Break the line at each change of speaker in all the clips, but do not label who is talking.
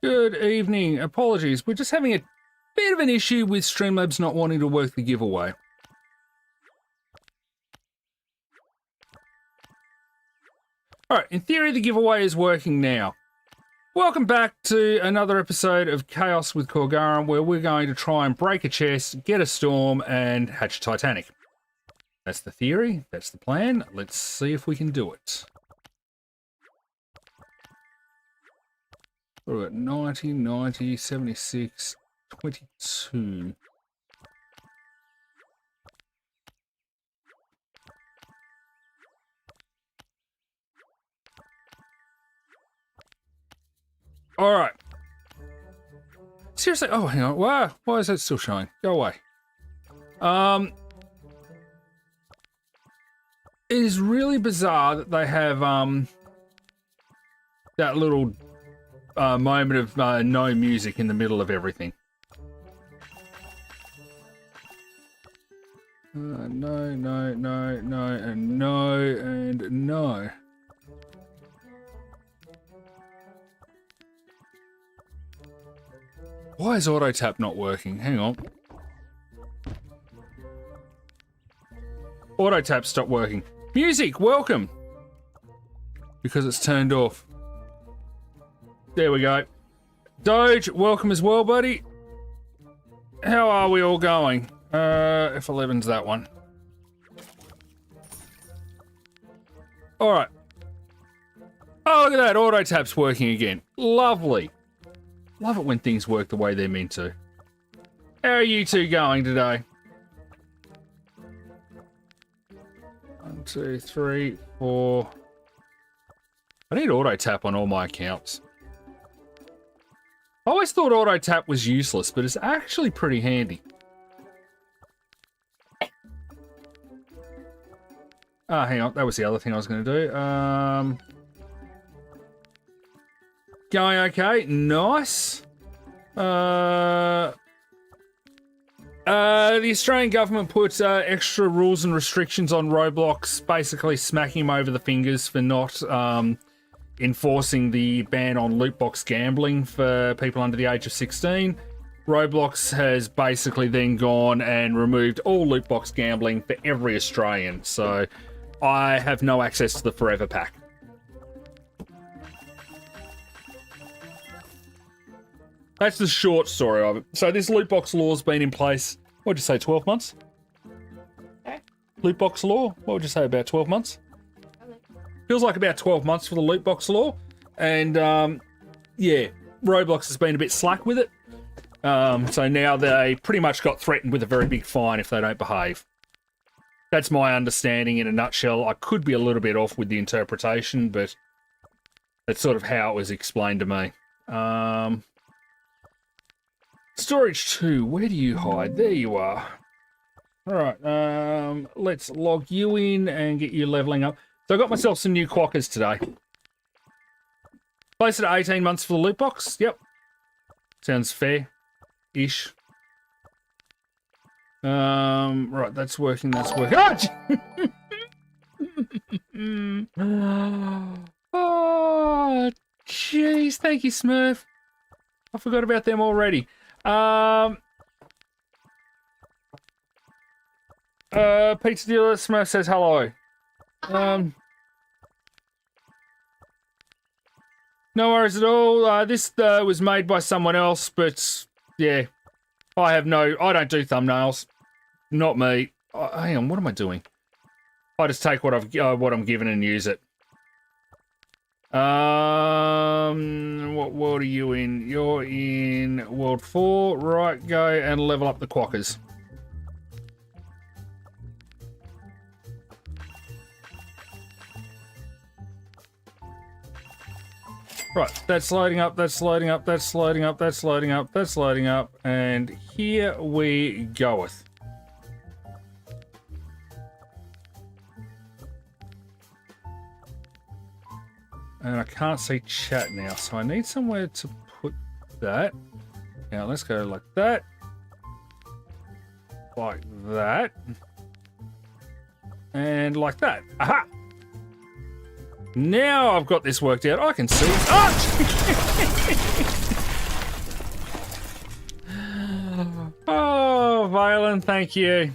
Good evening. Apologies. We're just having a bit of an issue with Streamlabs not wanting to work the giveaway. Alright, in theory the giveaway is working now. Welcome back to another episode of Chaos with Korgaran, where we're going to try and break a chest, get a storm, and hatch Titanic. That's the theory, that's the plan. Let's see if we can do it. We're at 90, 90, 76, 22. All right. Seriously, oh, hang on. Why is that still showing? Go away. It is really bizarre that they have that little moment of no music in the middle of everything. No, no, no, no, and no, and no. Why is auto tap not working? Hang on. Auto tap stopped working. Music, welcome. Because it's turned off. There we go. Doge, welcome as well, buddy. How are we all going? F11's that one. All right. Oh, look at that. Auto tap's working again. Lovely. Love it when things work the way they're meant to. How are you two going today? 1, 2, 3, 4. I need auto tap on all my accounts. I always thought auto tap was useless, but it's actually pretty handy. Ah, hang on. That was the other thing I was going to do. Going okay. Nice. The Australian government put extra rules and restrictions on Roblox, basically smacking them over the fingers for not enforcing the ban on loot box gambling for people under the age of 16. Roblox has basically then gone and removed all loot box gambling for every Australian, so I have no access to the Forever Pack. That's the short story of it. So this loot box law's been in place, what'd you say, 12 months?
Okay.
Loot box law? What would you say, about 12 months?
Okay.
Feels like about 12 months for the loot box law. And, yeah, Roblox has been a bit slack with it. So now they pretty much got threatened with a very big fine if they don't behave. That's my understanding in a nutshell. I could be a little bit off with the interpretation, but that's sort of how it was explained to me. Storage 2, where do you hide? There you are. Alright, let's log you in and get you leveling up. So I got myself some new quackers today. Placed it at 18 months for the loot box. Yep. Sounds fair-ish. Right, that's working, that's working. Oh, jeez, thank you, Smurf. I forgot about them already. Pizza dealer Smurf says hello. No worries at all. This was made by someone else, but yeah, I don't do thumbnails. Not me. Hang on, what am I doing? I just take what I'm given and use it. What world are you in? You're in World 4. Right, go and level up the quackers. Right, that's loading up, that's loading up, that's loading up, that's loading up, that's loading up, and here we goeth. And I can't see chat now, so I need somewhere to put that. Now let's go like that. Like that. And like that. Aha! Now I've got this worked out. I can see. Oh! Gargantuan, thank you.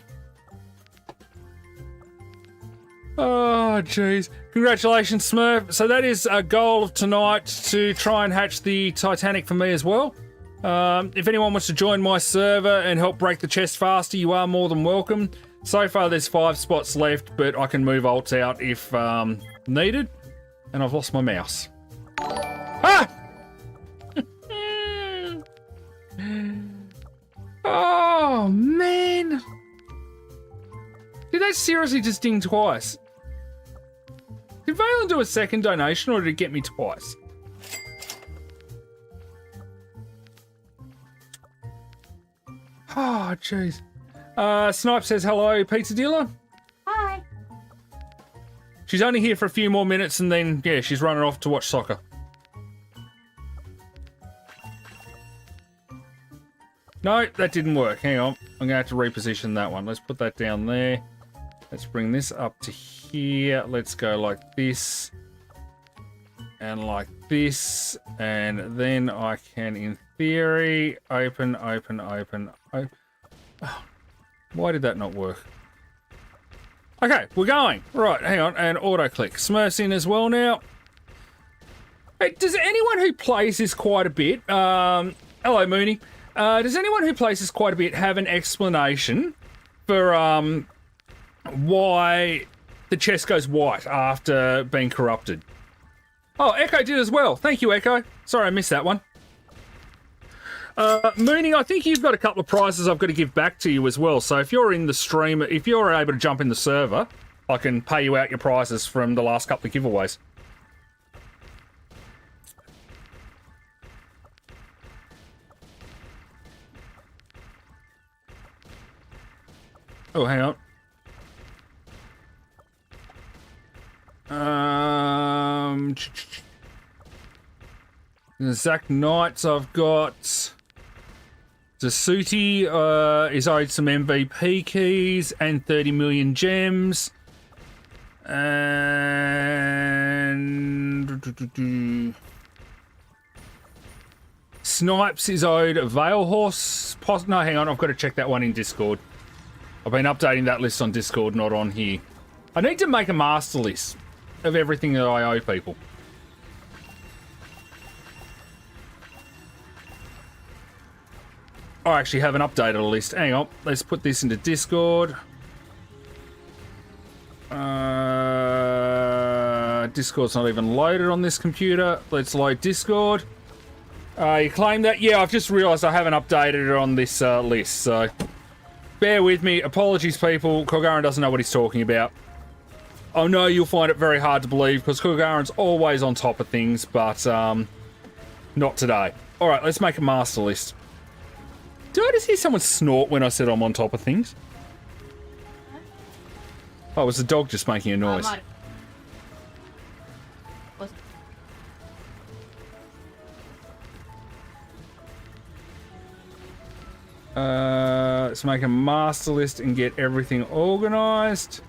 Oh, jeez. Congratulations, Smurf. So that is a goal of tonight, to try and hatch the Titanic for me as well. If anyone wants to join my server and help break the chest faster, you are more than welcome. So far, there's 5 spots left, but I can move ults out if needed. And I've lost my mouse. Ah! Oh, man. Did that seriously just ding twice? Did Valen do a second donation, or did it get me twice? Oh, jeez. Snipe says hello, pizza dealer.
Hi.
She's only here for a few more minutes and then, yeah, she's running off to watch soccer. No, that didn't work. Hang on. I'm going to have to reposition that one. Let's put that down there. Let's bring this up to here. Let's go like this. And like this. And then I can, in theory, open. Oh, why did that not work? Okay, we're going. Right, hang on. And auto-click. Smurf's in as well now. Hey, does anyone who plays this quite a bit... hello, Mooney. Does anyone who plays this quite a bit have an explanation for why the chest goes white after being corrupted? Oh, Echo did as well. Thank you, Echo. Sorry, I missed that one. Mooney, I think you've got a couple of prizes I've got to give back to you as well. So if you're in the stream, if you're able to jump in the server, I can pay you out your prizes from the last couple of giveaways. Oh, hang on. Zach Knights, I've got. Dasuti is owed some MVP keys and 30 million gems. And Snipes is owed a Veil Horse. No, hang on, I've got to check that one in Discord. I've been updating that list on Discord, not on here. I need to make a master list of everything that I owe people. I actually haven't updated a list. Hang on, let's put this into Discord. Discord's not even loaded on this computer. Let's load Discord. You claim that? Yeah, I've just realised I haven't updated it on this list, so... Bear with me. Apologies, people. Kogaran doesn't know what he's talking about. I know you'll find it very hard to believe, because Kogaran's always on top of things, but, not today. Alright, let's make a master list. Did I just hear someone snort when I said I'm on top of things? Oh, it was the dog just making a noise. Let's make a master list and get everything organised.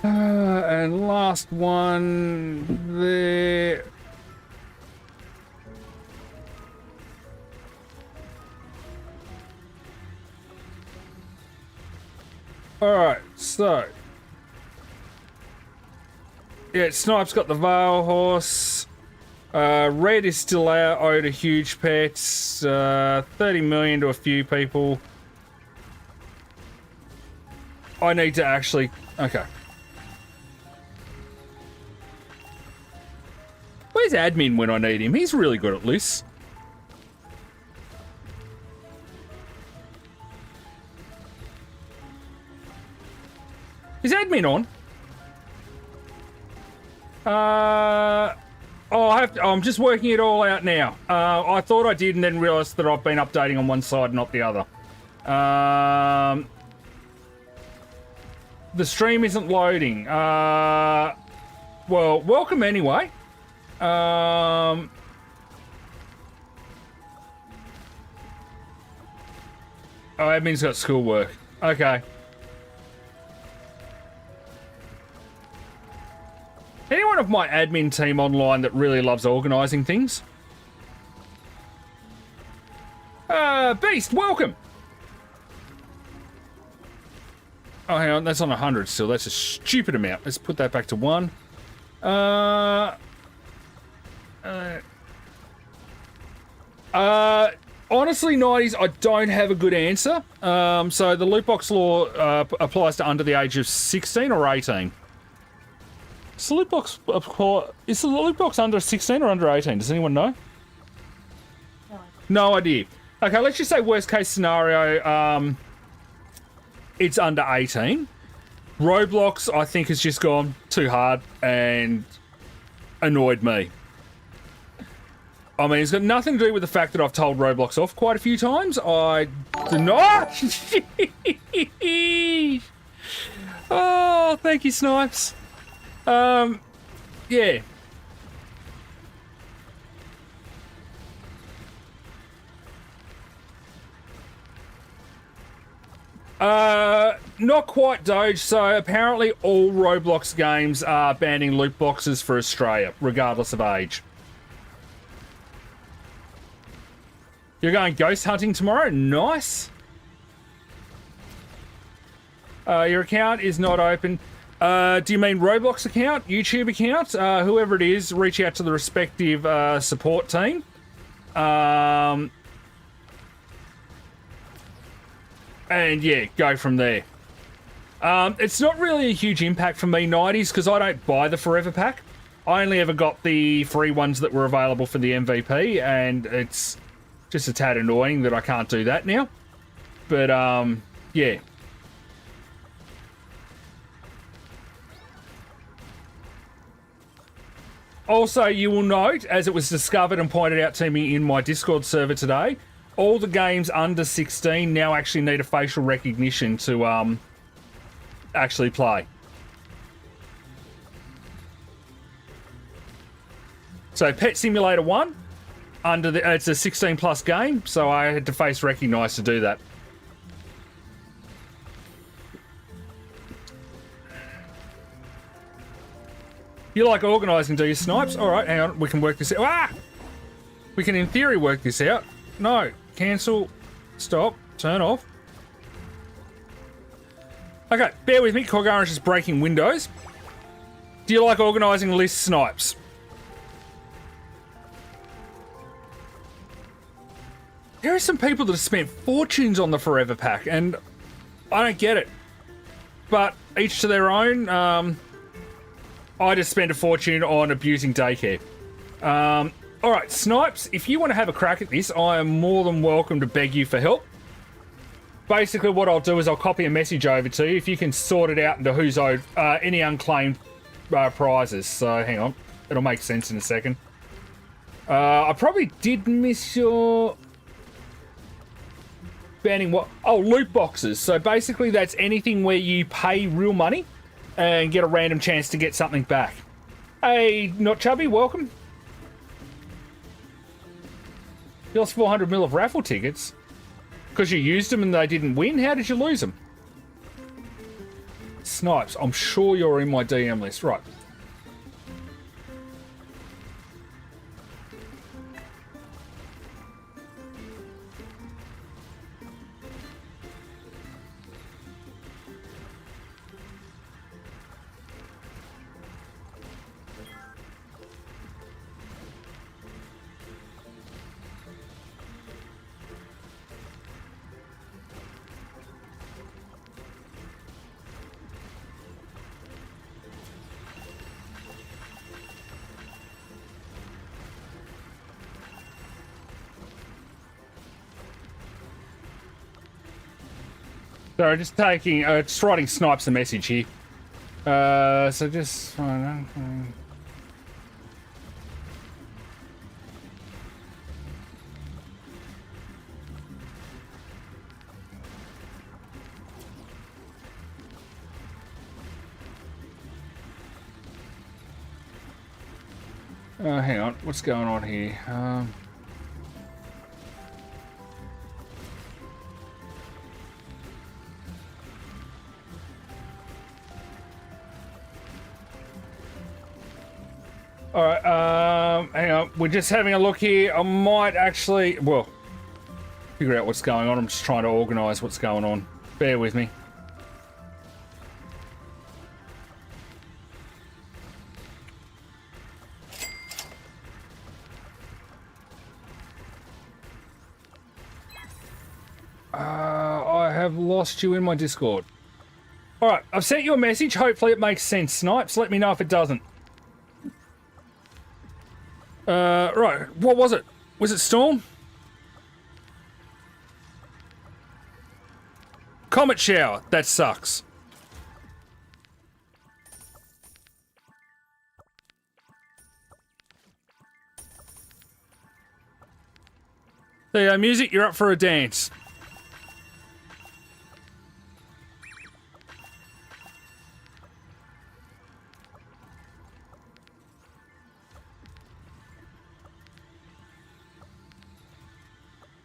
And last one there. Alright, so. Yeah, Snipe's got the Veil Horse. Red is still out, owed a huge pets. 30 million to a few people. I need to actually... Okay. Where's Admin when I need him? He's really good at lists. Is Admin on? Oh, I'm just working it all out now. I thought I did and then realised that I've been updating on one side, not the other. The stream isn't loading. Well, welcome anyway. Oh, Admin's got schoolwork. Okay. of my admin team online that really loves organising things. Beast, welcome! Oh, hang on, that's on 100 still. That's a stupid amount. Let's put that back to 1. Honestly, 90s, I don't have a good answer. So the loot box law applies to under the age of 16 or 18. Is the loot box under 16 or under 18? Does anyone know? No idea. Okay, let's just say worst case scenario, it's under 18. Roblox, I think, has just gone too hard and annoyed me. I mean, it's got nothing to do with the fact that I've told Roblox off quite a few times. I do not. Oh, thank you, Snipes. Yeah. Not quite, Doge. So apparently all Roblox games are banning loot boxes for Australia, regardless of age. You're going ghost hunting tomorrow? Nice. Your account is not open. Do you mean Roblox account? YouTube account? Whoever it is, reach out to the respective support team. And yeah, go from there. It's not really a huge impact for me, 90s, because I don't buy the Forever Pack. I only ever got the free ones that were available for the MVP, and it's just a tad annoying that I can't do that now. But, yeah. Also, you will note, as it was discovered and pointed out to me in my Discord server today, all the games under 16 now actually need a facial recognition to actually play. So Pet Simulator 1, it's a 16 plus game, so I had to face recognize to do that. You like organising, do you, Snipes? Alright, hang on, we can work this out. Ah! We can in theory work this out. No, cancel, stop, turn off. Okay, bear with me, Corgarish is breaking windows. Do you like organising lists, Snipes? There are some people that have spent fortunes on the Forever Pack, and I don't get it. But each to their own. I just spent a fortune on abusing daycare. Alright, Snipes, if you want to have a crack at this, I am more than welcome to beg you for help. Basically, what I'll do is I'll copy a message over to you if you can sort it out into who's owed any unclaimed prizes. So, hang on. It'll make sense in a second. I probably did miss your... banning what? Oh, loot boxes. So basically that's anything where you pay real money and get a random chance to get something back. Hey, Not Chubby, welcome. You lost 400 mil of raffle tickets? Because you used them and they didn't win? How did you lose them? Snipes, I'm sure you're in my DM list. Right. Sorry, just taking, just writing Snipes a message here. So just... hang on, what's going on here? All right, hang on. We're just having a look here. I might actually, well, figure out what's going on. I'm just trying to organise what's going on. Bear with me. I have lost you in my Discord. All right, I've sent you a message. Hopefully it makes sense, Snipes. Let me know if it doesn't. Right, what was it? Was it Storm? Comet shower. That sucks. There you go, music. You're up for a dance.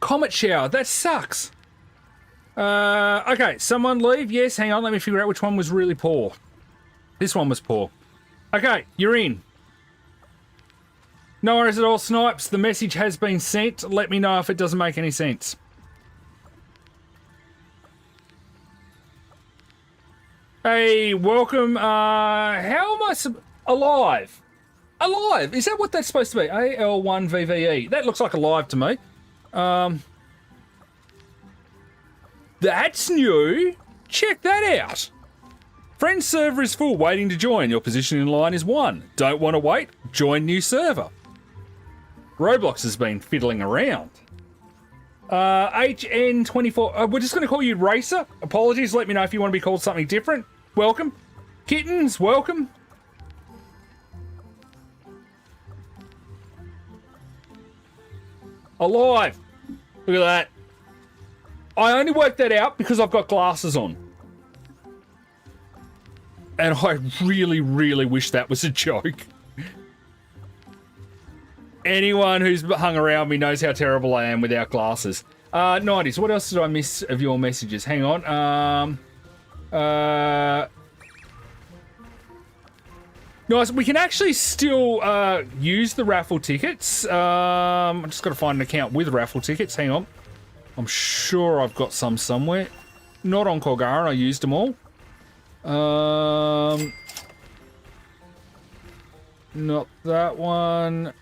Comet shower. That sucks. Okay, someone leave. Yes, hang on. Let me figure out which one was really poor. This one was poor. Okay, you're in. No worries at all, Snipes. The message has been sent. Let me know if it doesn't make any sense. Hey, welcome. How am I alive? Alive? Is that what that's supposed to be? AL1VVE. That looks like alive to me. That's new. Check that out. Friend server is full, waiting to join. Your position in line is 1. Don't want to wait? Join new server. Roblox has been fiddling around. HN24. We're just going to call you Racer. Apologies. Let me know if you want to be called something different. Welcome. Kittens, welcome. Alive. Look at that. I only worked that out because I've got glasses on. And I really, really wish that was a joke. Anyone who's hung around me knows how terrible I am without glasses. 90s, what else did I miss of your messages? Hang on. Nice, we can actually still use the raffle tickets. I just got to find an account with raffle tickets. Hang on. I'm sure I've got some somewhere. Not on Corgaran, I used them all. Not that one.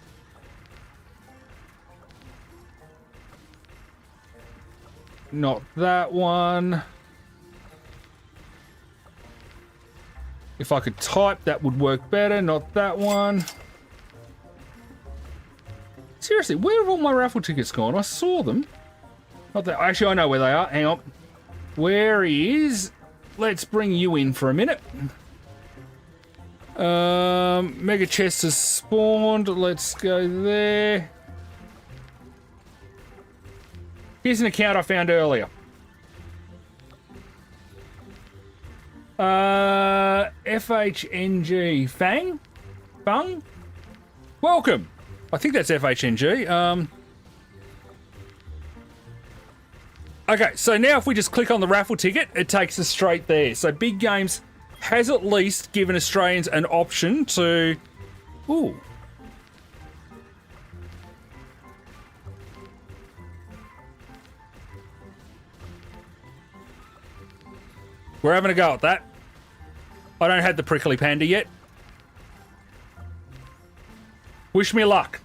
Not that one. If I could type, that would work better. Not that one. Seriously, where have all my raffle tickets gone? I saw them. Not that. Actually, I know where they are. Hang on. Where is? Let's bring you in for a minute. Mega chest has spawned. Let's go there. Here's an account I found earlier. FHNG Fang? Fung? Welcome. I think that's FHNG. Okay, so now if we just click on the raffle ticket, it takes us straight there. So Big Games has at least given Australians an option to... Ooh. We're having a go at that. I don't have the prickly panda yet. Wish me luck.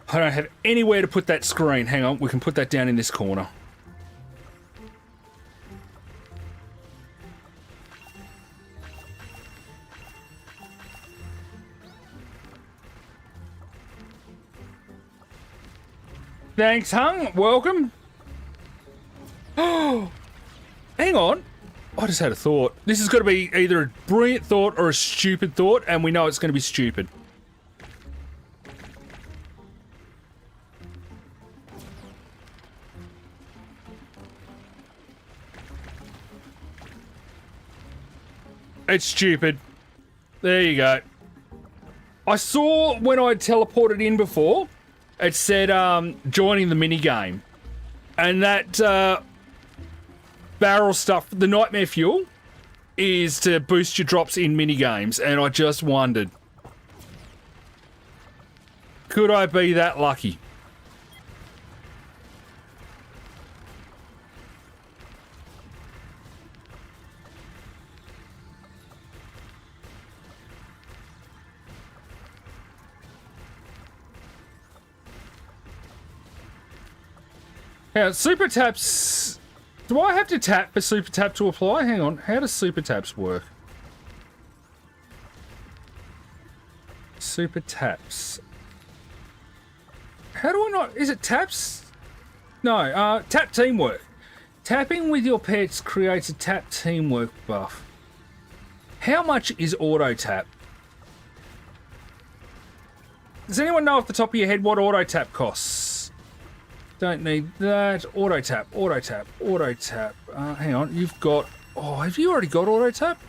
I don't have anywhere to put that screen. Hang on, we can put that down in this corner. Thanks, Hung. Welcome. Oh, hang on. I just had a thought. This is going to be either a brilliant thought or a stupid thought, and we know it's going to be stupid. It's stupid. There you go. I saw when I teleported in before, it said joining the minigame. And that barrel stuff, the nightmare fuel, is to boost your drops in minigames, and I just wondered, could I be that lucky? Now, super taps... Do I have to tap for super tap to apply? Hang on, how does super taps work? Super taps. How do I not... Is it taps? No, tap teamwork. Tapping with your pets creates a tap teamwork buff. How much is auto tap? Does anyone know off the top of your head what auto tap costs? Don't need that. Auto tap, auto tap, auto tap. Hang on, you've got... Oh, have you already got auto tap?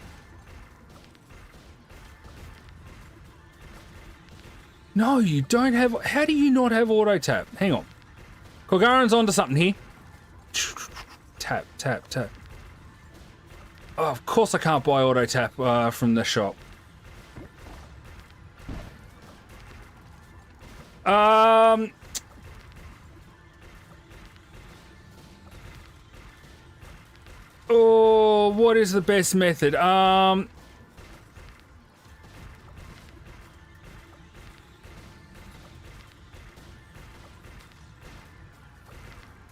No, you don't have... How do you not have auto tap? Hang on. Korgaran's onto something here. Tap, tap, tap. Oh, of course I can't buy auto tap from the shop. Oh, what is the best method? Alright,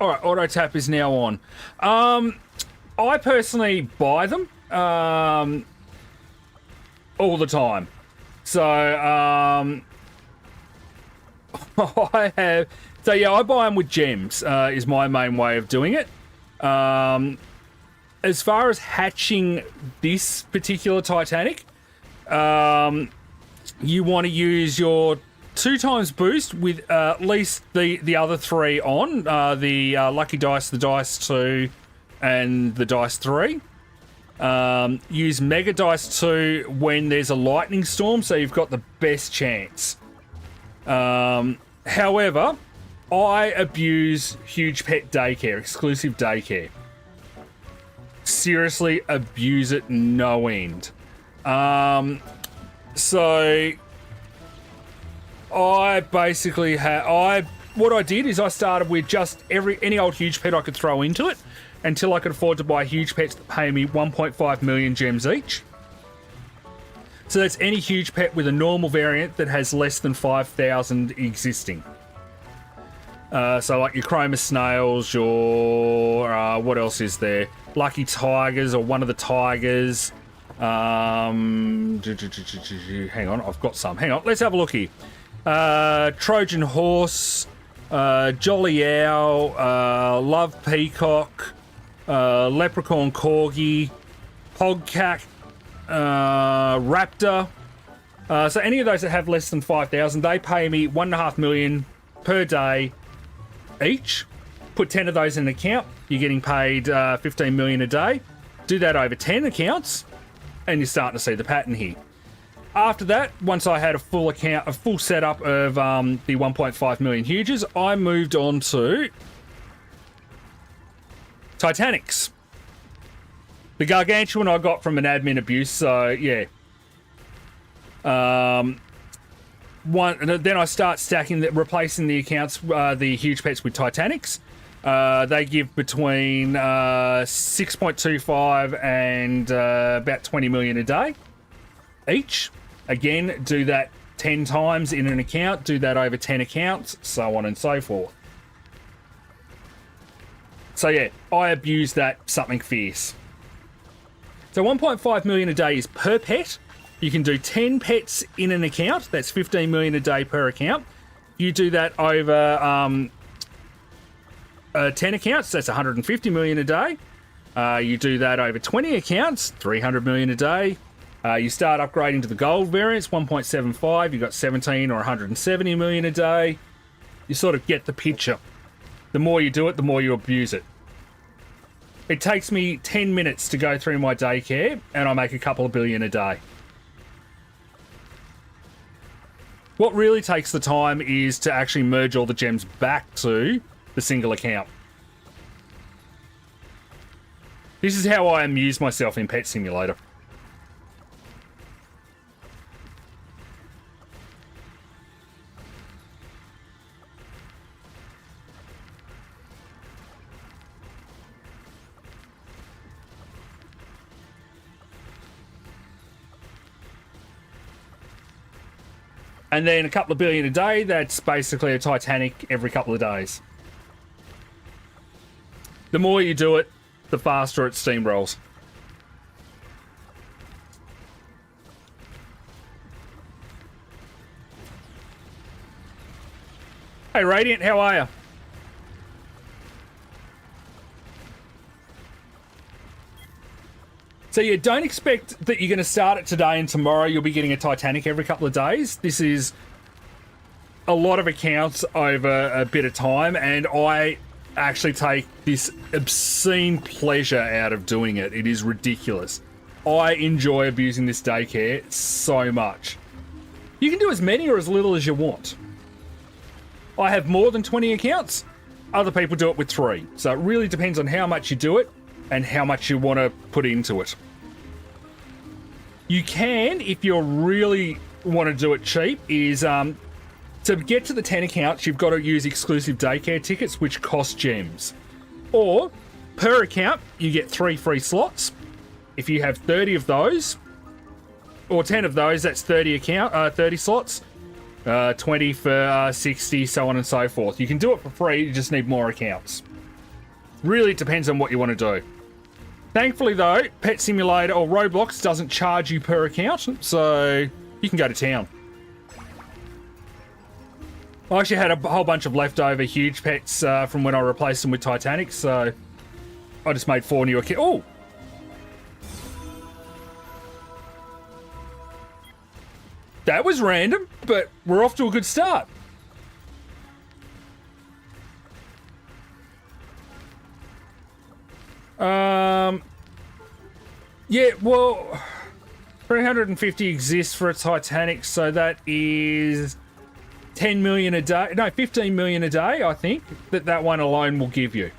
auto tap is now on. I personally buy them all the time. So I have... So yeah, I buy them with gems, is my main way of doing it. As far as hatching this particular Titanic, you want to use your 2x boost with at least the other 3 on. The Lucky Dice, the Dice 2, and the Dice 3. Use Mega Dice 2 when there's a lightning storm, so you've got the best chance. However, I abuse Huge Pet Daycare, exclusive daycare. Seriously abuse it no end. So I basically what I did is I started with just any old huge pet I could throw into it until I could afford to buy huge pets that pay me 1.5 million gems each. So that's any huge pet with a normal variant that has less than 5,000 existing. So like your Chroma Snails, your what else is there? Lucky Tigers or one of the Tigers. Hang on, I've got some. Hang on, let's have a look here. Trojan Horse, Jolly Owl, Love Peacock, Leprechaun Corgi, Pogcack, Raptor. So any of those that have less than 5,000, they pay me 1.5 million per day each. Put 10 of those in an account, you're getting paid 15 million a day. Do that over 10 accounts, and you're starting to see the pattern here. After that, once I had a full setup of the 1.5 million huges, I moved on to Titanics. The Gargantuan I got from an admin abuse, so yeah. Then I start stacking, replacing the accounts, the huge pets with Titanics. They give between 6.25 and about 20 million a day each. Again, do that 10 times in an account, do that over 10 accounts, so on and so forth. So yeah, I abuse that something fierce. So 1.5 million a day is per pet. You can do 10 pets in an account. That's 15 million a day per account. You do that over 10 accounts. That's 150 million a day. You do that over 20 accounts. 300 million a day. You start upgrading to the gold variants, 1.75. You've got 17 or 170 million a day. You sort of get the picture. The more you do it, the more you abuse it. It takes me 10 minutes to go through my daycare, and I make a couple of billion a day. What really takes the time is to actually merge all the gems back to the single account. This is how I amuse myself in Pet Simulator. And then a couple of billion a day, that's basically a Titanic every couple of days. The more you do it, the faster it steamrolls. Hey Radiant, how are you? So yeah, don't expect that you're going to start it today and tomorrow you'll be getting a Titanic every couple of days. This is a lot of accounts over a bit of time, and I actually take this obscene pleasure out of doing it. It is ridiculous. I enjoy abusing this daycare so much. You can do as many or as little as you want. I have more than 20 accounts. Other people do it with 3. So it really depends on how much you do it and how much you want to put into it. You can, if you really want to do it cheap, is to get to the 10 accounts, you've got to use exclusive daycare tickets, which cost gems. Or, per account, you get 3 free slots. If you have 30 of those, or 10 of those, that's 30 slots. 20 for 60, so on and so forth. You can do it for free, you just need more accounts. Really depends on what you want to do. Thankfully though, Pet Simulator or Roblox doesn't charge you per account, so you can go to town. I actually had a whole bunch of leftover huge pets from when I replaced them with Titanic, so I just made 4 new accounts. Oh! That was random, but we're off to a good start. Yeah, well, 350 exists for a Titanic, so that is 10 million a day. No, 15 million a day, I think, that one alone will give you.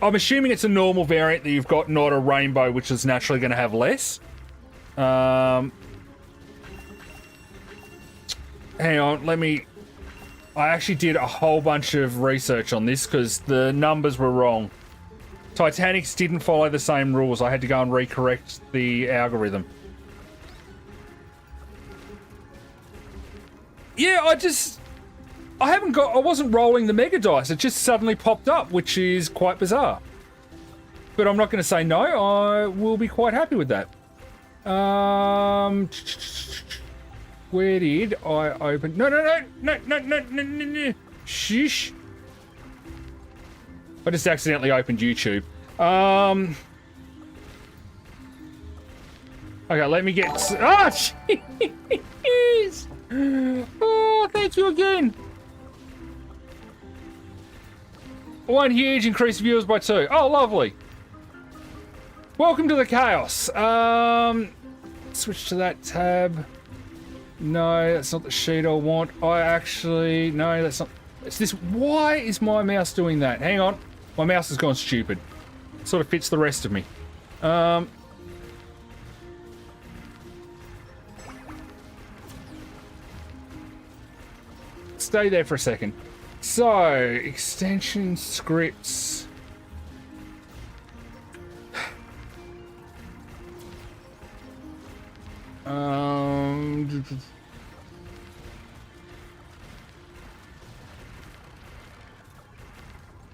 I'm assuming it's a normal variant that you've got, not a rainbow, which is naturally going to have less. Hang on, I actually did a whole bunch of research on this because the numbers were wrong. Titanics didn't follow the same rules. I had to go and recorrect the algorithm. Yeah, I wasn't rolling the mega dice. It just suddenly popped up, which is quite bizarre. But I'm not going to say no. I will be quite happy with that. Where did I open? No. Shish. I just accidentally opened YouTube. Okay, let me get... Ah, jeez! Oh, thank you again. One huge increased viewers by 2. Oh, lovely. Welcome to the chaos. Switch to that tab. No, that's not the sheet I want. No, that's not... It's this... Why is my mouse doing that? Hang on. My mouse has gone stupid. Sort of fits the rest of me. Stay there for a second. So, extension scripts.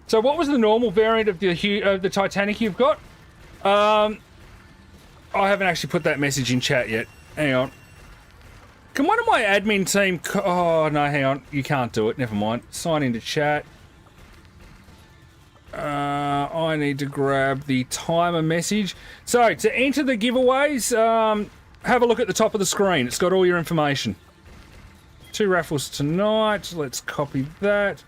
So what was the normal variant of the Titanic you've got? I haven't actually put that message in chat yet. Hang on. Can one of my admin team... Oh, no, hang on. You can't do it. Never mind. Sign into chat. I need to grab the timer message. So, to enter the giveaways, have a look at the top of the screen. It's got all your information. 2 raffles tonight. Let's copy that.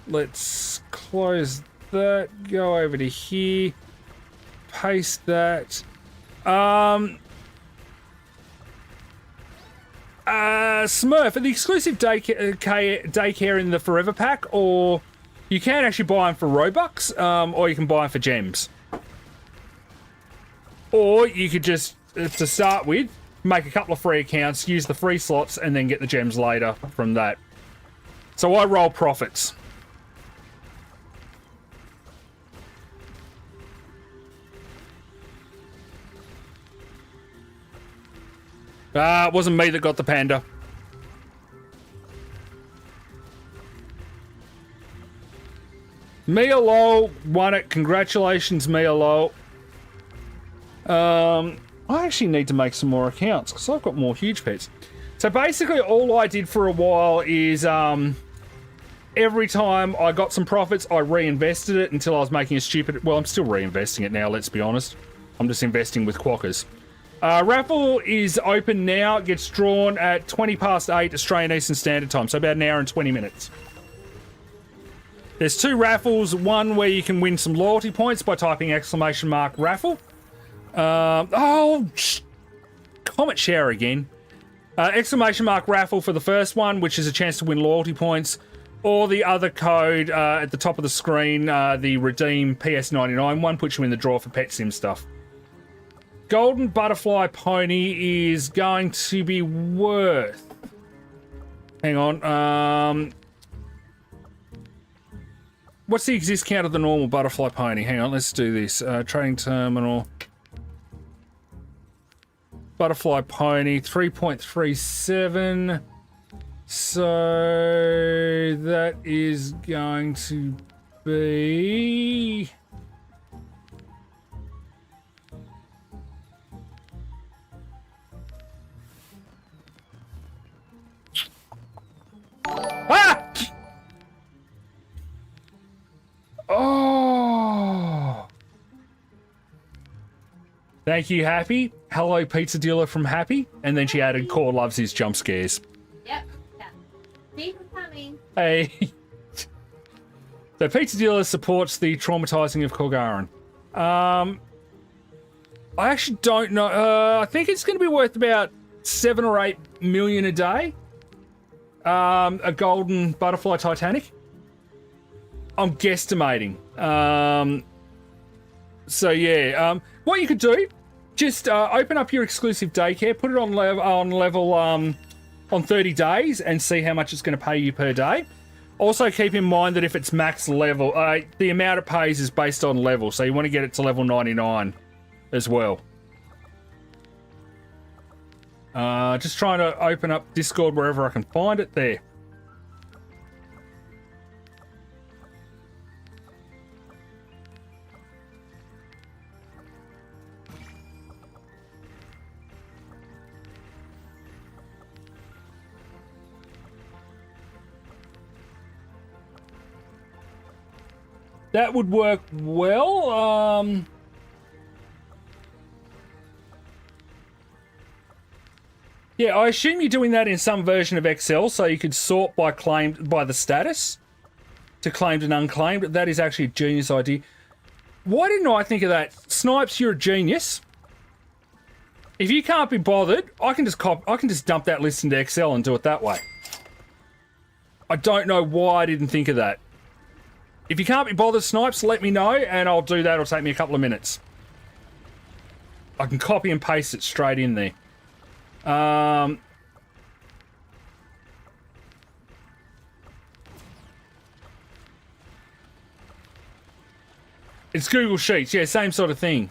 Let's close that. Go over to here. Paste that. Smurf, are the exclusive daycare in the Forever Pack, or you can actually buy them for Robux, or you can buy them for gems. Or you could just, to start with, make a couple of free accounts, use the free slots, and then get the gems later from that. So I roll profits. It wasn't me that got the panda. Mia Lowell won it. Congratulations, Mia Lowell. I actually need to make some more accounts because I've got more huge pets. So basically all I did for a while is every time I got some profits, I reinvested it until I was making a stupid... Well, I'm still reinvesting it now, let's be honest. I'm just investing with quackers. Raffle is open now. It gets drawn at 8:20 Australian Eastern Standard Time, so about an hour and 20 minutes. There's 2 raffles. One where you can win some loyalty points by typing !raffle. Comment share again. !raffle for the first one, which is a chance to win loyalty points. Or the other code at the top of the screen, the redeem PS99 one, puts you in the draw for Pet Sim stuff. Golden Butterfly Pony is going to be worth... Hang on. What's the exist count of the normal Butterfly Pony? Hang on, let's do this. Trading Terminal. Butterfly Pony, 3.37. So that is going to be... Ah! Oh! Thank you, Happy. Hello, pizza dealer from Happy. And then she added, Core loves his jump scares.
Yep. Yeah. See who's coming.
Hey. So pizza dealer supports the traumatizing of Korgaran. I actually don't know. I think it's going to be worth about 7 or 8 million a day. A golden butterfly Titanic. I'm guesstimating. So yeah, what you could do, just open up your exclusive daycare, put it on level on 30 days, and see how much it's going to pay you per day. Also, keep in mind that if it's max level, the amount it pays is based on level, so you want to get it to level 99 as well. Just trying to open up Discord wherever I can find it there. That would work well. Yeah, I assume you're doing that in some version of Excel, so you could sort by claimed by the status to claimed and unclaimed. That is actually a genius idea. Why didn't I think of that? Snipes, you're a genius. If you can't be bothered, I can just dump that list into Excel and do it that way. I don't know why I didn't think of that. If you can't be bothered, Snipes, let me know, and I'll do that. It'll take me a couple of minutes. I can copy and paste it straight in there. It's Google Sheets. Yeah, same sort of thing.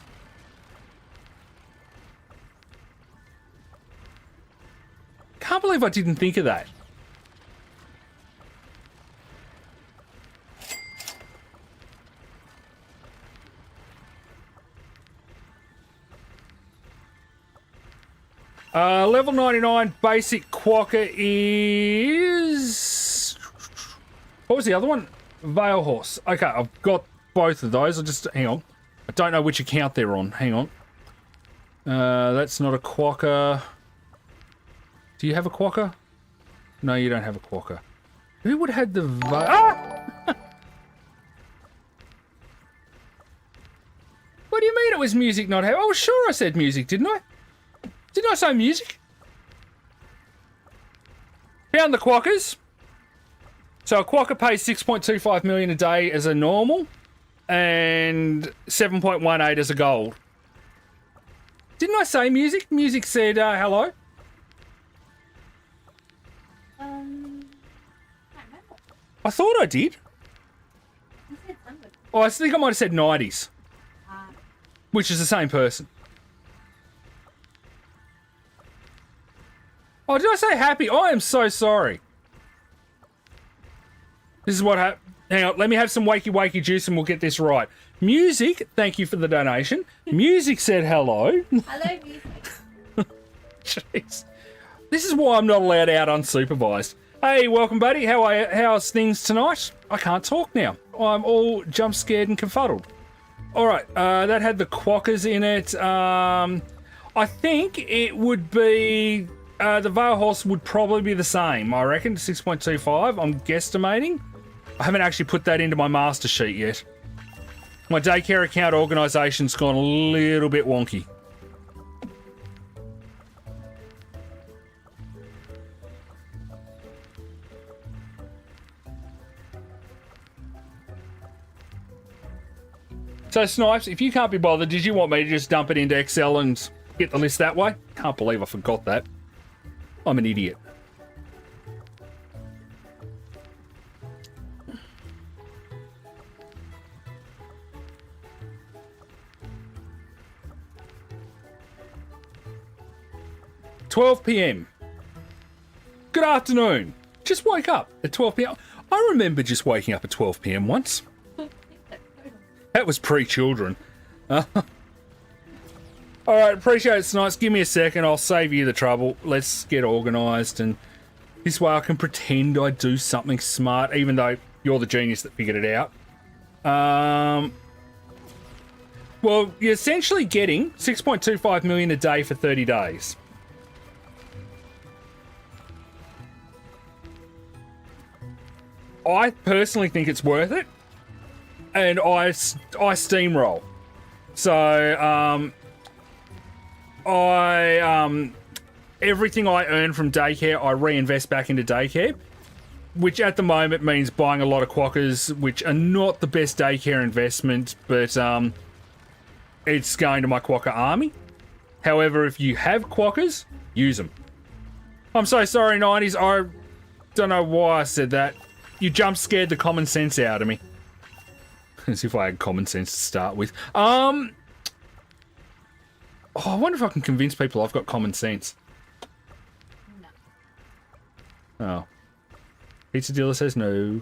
Can't believe I didn't think of that. Level 99 basic quokka is... What was the other one? Veil Horse. Okay, I've got both of those. I'll just... Hang on. I don't know which account they're on. Hang on. That's not a quokka. Do you have a quokka? No, you don't have a quokka. Who would have had the Veil... Ah! What do you mean it was music not have? I was sure I said music, didn't I? Didn't I say music? Found the quokkas. So a quokka pays 6.25 million a day as a normal and 7.18 as a gold. Didn't I say music? Music said hello. I thought I did.
You said something.
Oh, I think I might have said 90s. Which is the same person. Oh, did I say happy? I am so sorry. This is what happened. Hang on, let me have some wakey wakey juice and we'll get this right. Music, thank you for the donation. Music said hello.
Hello, music.
Jeez. This is why I'm not allowed out unsupervised. Hey, welcome, buddy. How's things tonight? I can't talk now. I'm all jump scared and confuddled. All right, that had the quackers in it. I think it would be... the Veil Horse would probably be the same. I reckon 6.25. I'm guesstimating. I haven't actually put that into my master sheet yet. My daycare account organisation's gone a little bit wonky. So, Snipes, if you can't be bothered, did you want me to just dump it into Excel and get the list that way? Can't believe I forgot that. I'm an idiot. $12 p.m. Good afternoon. Just woke up at 12 p.m. I remember just waking up at 12 p.m. once. That was pre-children. All right, appreciate it, Snipes. Give me a second. I'll save you the trouble. Let's get organised, and this way I can pretend I do something smart, even though you're the genius that figured it out. Well, you're essentially getting 6.25 million a day for 30 days. I personally think it's worth it, and I steamroll. So, everything I earn from daycare, I reinvest back into daycare, which at the moment means buying a lot of quackers, which are not the best daycare investment, but it's going to my quacker army. However, if you have quackers, use them. I'm so sorry, 90s. I don't know why I said that. You jump scared the common sense out of me. As if I had common sense to start with. Oh, I wonder if I can convince people I've got common sense. No. Oh. Pizza dealer says no.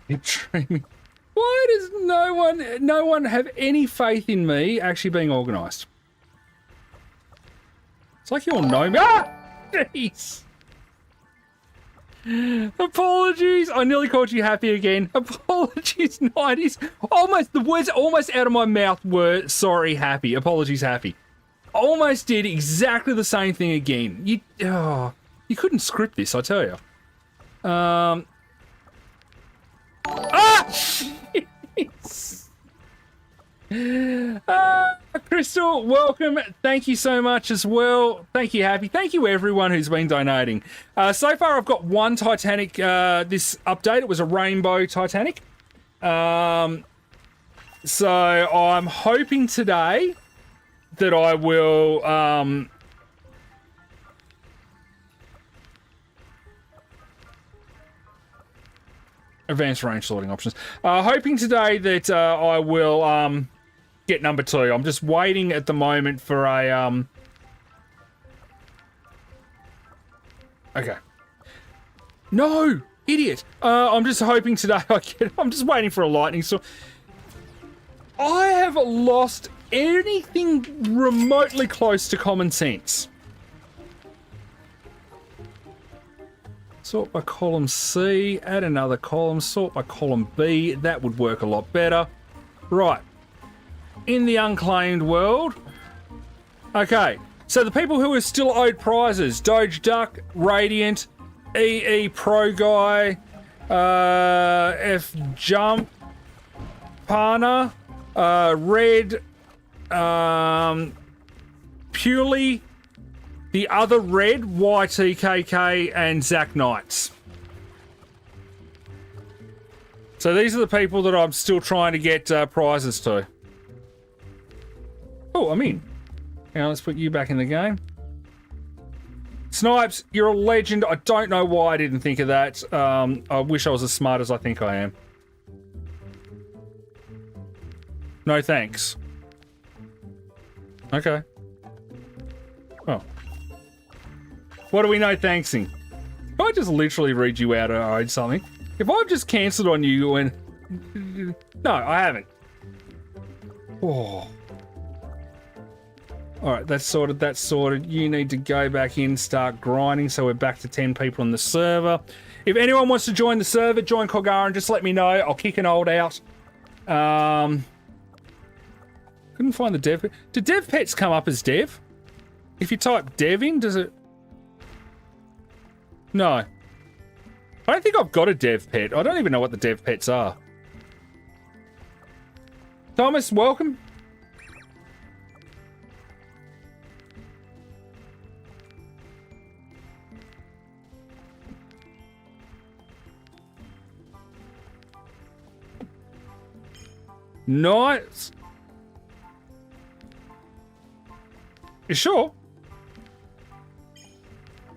Keep dreaming. Why does no one have any faith in me actually being organised? It's like you all know me. Ah! Jeez. Apologies. I nearly called you happy again. Apologies, 90s. Almost, the words almost out of my mouth were sorry, happy. Apologies, happy. Almost did exactly the same thing again. You couldn't script this, I tell you. Crystal, welcome. Thank you so much as well. Thank you, Happy. Thank you, everyone who's been donating. So far, I've got one Titanic this update. It was a rainbow Titanic. So I'm hoping today that I will... advanced range sorting options. Hoping today that I will get number 2. I'm just waiting at the moment for a... Okay. No! Idiot! I'm just hoping today I get... I'm just waiting for a lightning storm. I have lost anything remotely close to common sense. Sort by column C, add another column, sort by column B. That would work a lot better. Right. In the unclaimed world. Okay. So the people who are still owed prizes. Doge Duck, Radiant, EE Pro Guy, F Jump, Pana, Red, Purely, the other Red, YTKK, and Zach Knights. So these are the people that I'm still trying to get prizes to. Oh, I'm in. Now let's put you back in the game. Snipes, you're a legend. I don't know why I didn't think of that. I wish I was as smart as I think I am. No thanks. Okay. Oh. What do we know thanksing? If I just literally read you out or something. If I've just cancelled on you and... No, I haven't. Oh. Alright, that's sorted, that's sorted. You need to go back in, start grinding, so we're back to 10 people on the server. If anyone wants to join the server, join Kogaran, just let me know. I'll kick an old out. Couldn't find the dev... Do dev pets come up as dev? If you type dev in, does it... No. I don't think I've got a dev pet. I don't even know what the dev pets are. Thomas, welcome. Nice. You sure?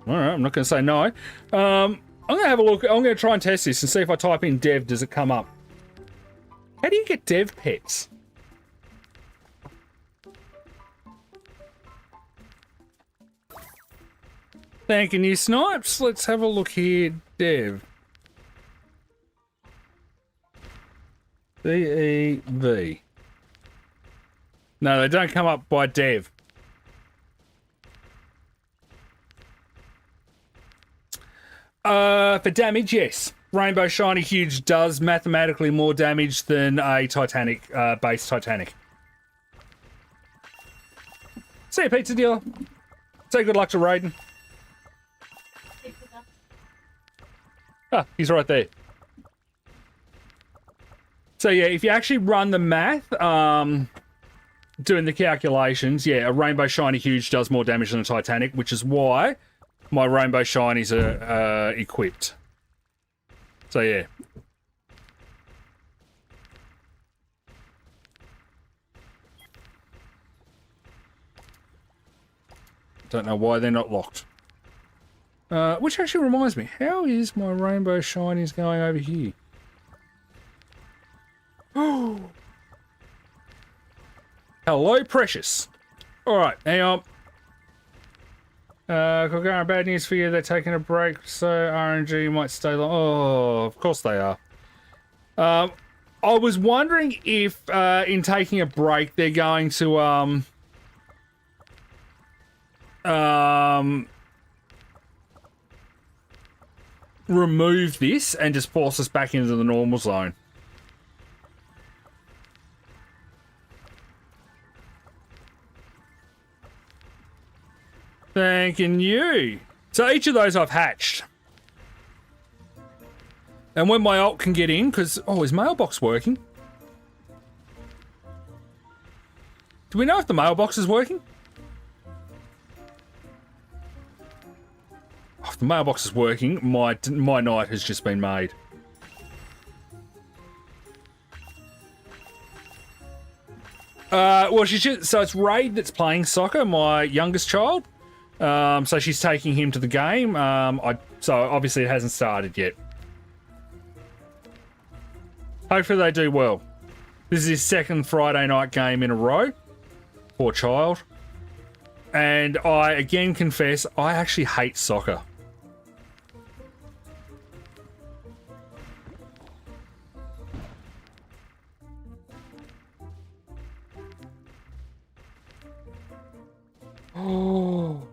Alright, I'm not going to say no. I'm going to have a look. I'm going to try and test this and see if I type in dev, does it come up? How do you get dev pets? Thanking you, Snipes. Let's have a look here. Dev. D-E-V. No, they don't come up by dev. For damage, yes. Rainbow Shiny Huge does mathematically more damage than a Titanic, base Titanic. See you, pizza dealer. Say good luck to Raiden. Ah, he's right there. So yeah, if you actually run the math, doing the calculations, yeah, a Rainbow Shiny Huge does more damage than a Titanic, which is why my Rainbow Shinies are equipped. So yeah. Don't know why they're not locked. Which actually reminds me, how is my Rainbow Shinies going over here? Oh. Hello, Precious. Alright, hang on. Kogaran, bad news for you. They're taking a break, so RNG might stay long. Oh, of course they are. I was wondering if, in taking a break, they're going to, remove this and just force us back into the normal zone. Thanking you. So each of those I've hatched. And when my ult can get in, because... Oh, is mailbox working? Do we know if the mailbox is working? Oh, if the mailbox is working, my night has just been made. Well, so it's Raid that's playing soccer, my youngest child. So she's taking him to the game. So obviously it hasn't started yet. Hopefully they do well. This is his second Friday night game in a row. Poor child. And I again confess, I actually hate soccer. Oh.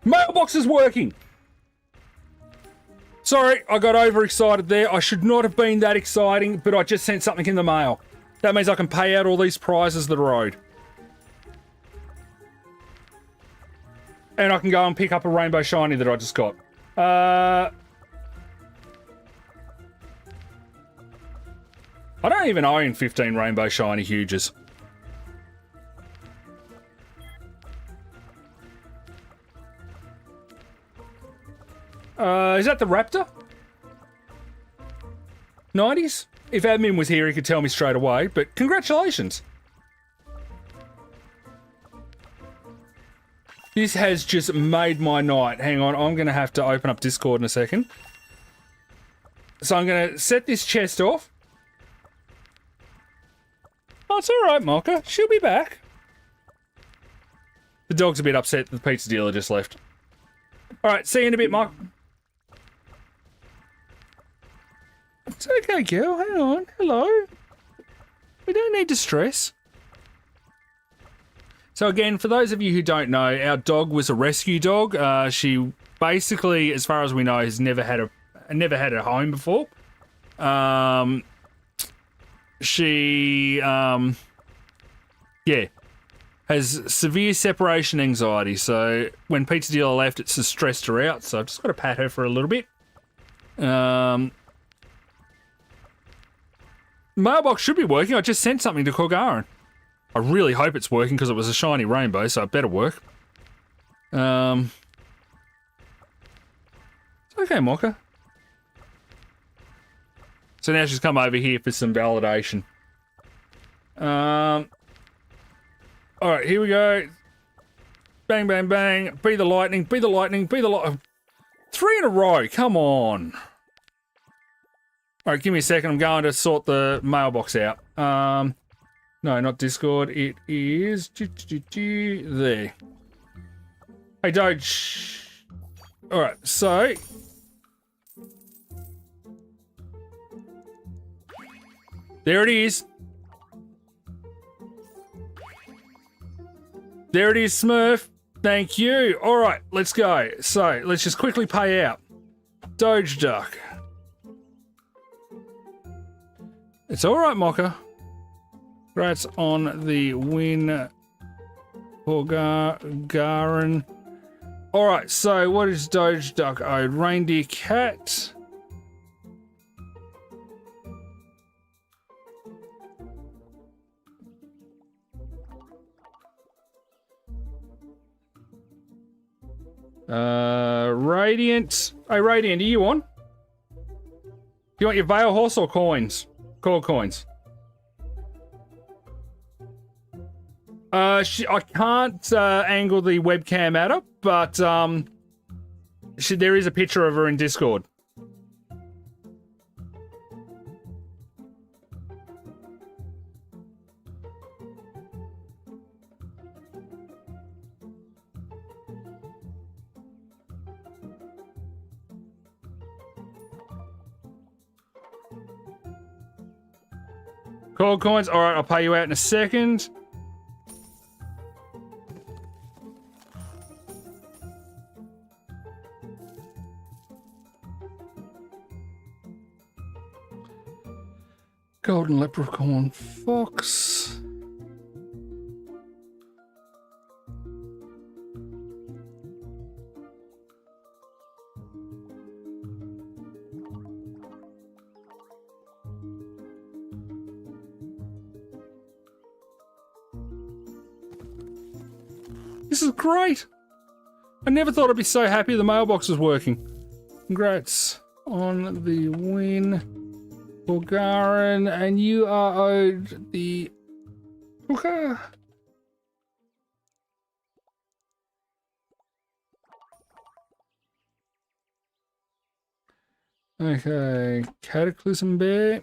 Mailbox is working. Sorry, I got overexcited there. I should not have been that exciting, but I just sent something in the mail. That means I can pay out all these prizes that are owed. And I can go and pick up a rainbow shiny that I just got. I don't even own 15 rainbow shiny huges. Is that the Raptor? 90s? If admin was here, he could tell me straight away, but congratulations. This has just made my night. Hang on, I'm going to have to open up Discord in a second. So I'm going to set this chest off. Oh, it's alright, Mocha. She'll be back. The dog's a bit upset that the pizza dealer just left. Alright, see you in a bit, Mocha. It's okay, girl. Hang on. Hello. We don't need to stress. So again, for those of you who don't know, our dog was a rescue dog. She basically, as far as we know, has never had a home before. She has severe separation anxiety. So when Pizza Dealer left, it's just stressed her out. So I've just got to pat her for a little bit. Mailbox should be working. I just sent something to Gargantuan. I really hope it's working because it was a shiny rainbow, so it better work. It's okay, Mocha. So now she's come over here for some validation. Alright, here we go. Bang, bang, bang. Be the lightning, be the lightning, be the lightning. 3 in a row, come on. Alright, give me a second. I'm going to sort the mailbox out. No, not Discord. It is... there. Hey, Doge. Alright, so... there it is. There it is, Smurf. Thank you. Alright, let's go. So, let's just quickly pay out. Doge Duck. It's alright, Mocha. Congrats on the win, Gargantuan. Alright, so what is Doge Duck owed? Reindeer Cat. Radiant. Hey, Radiant, are you on? Do you want your Veil Horse or coins? Call coins. I can't angle the webcam at her, but there is a picture of her in Discord. Call coins. All right, I'll pay you out in a second. Golden Leprechaun Fox. This is great. I never thought I'd be so happy the mailbox was working. Congrats on the win, Gargantuan, and you are owed the hooker. Okay, Cataclysm Bear.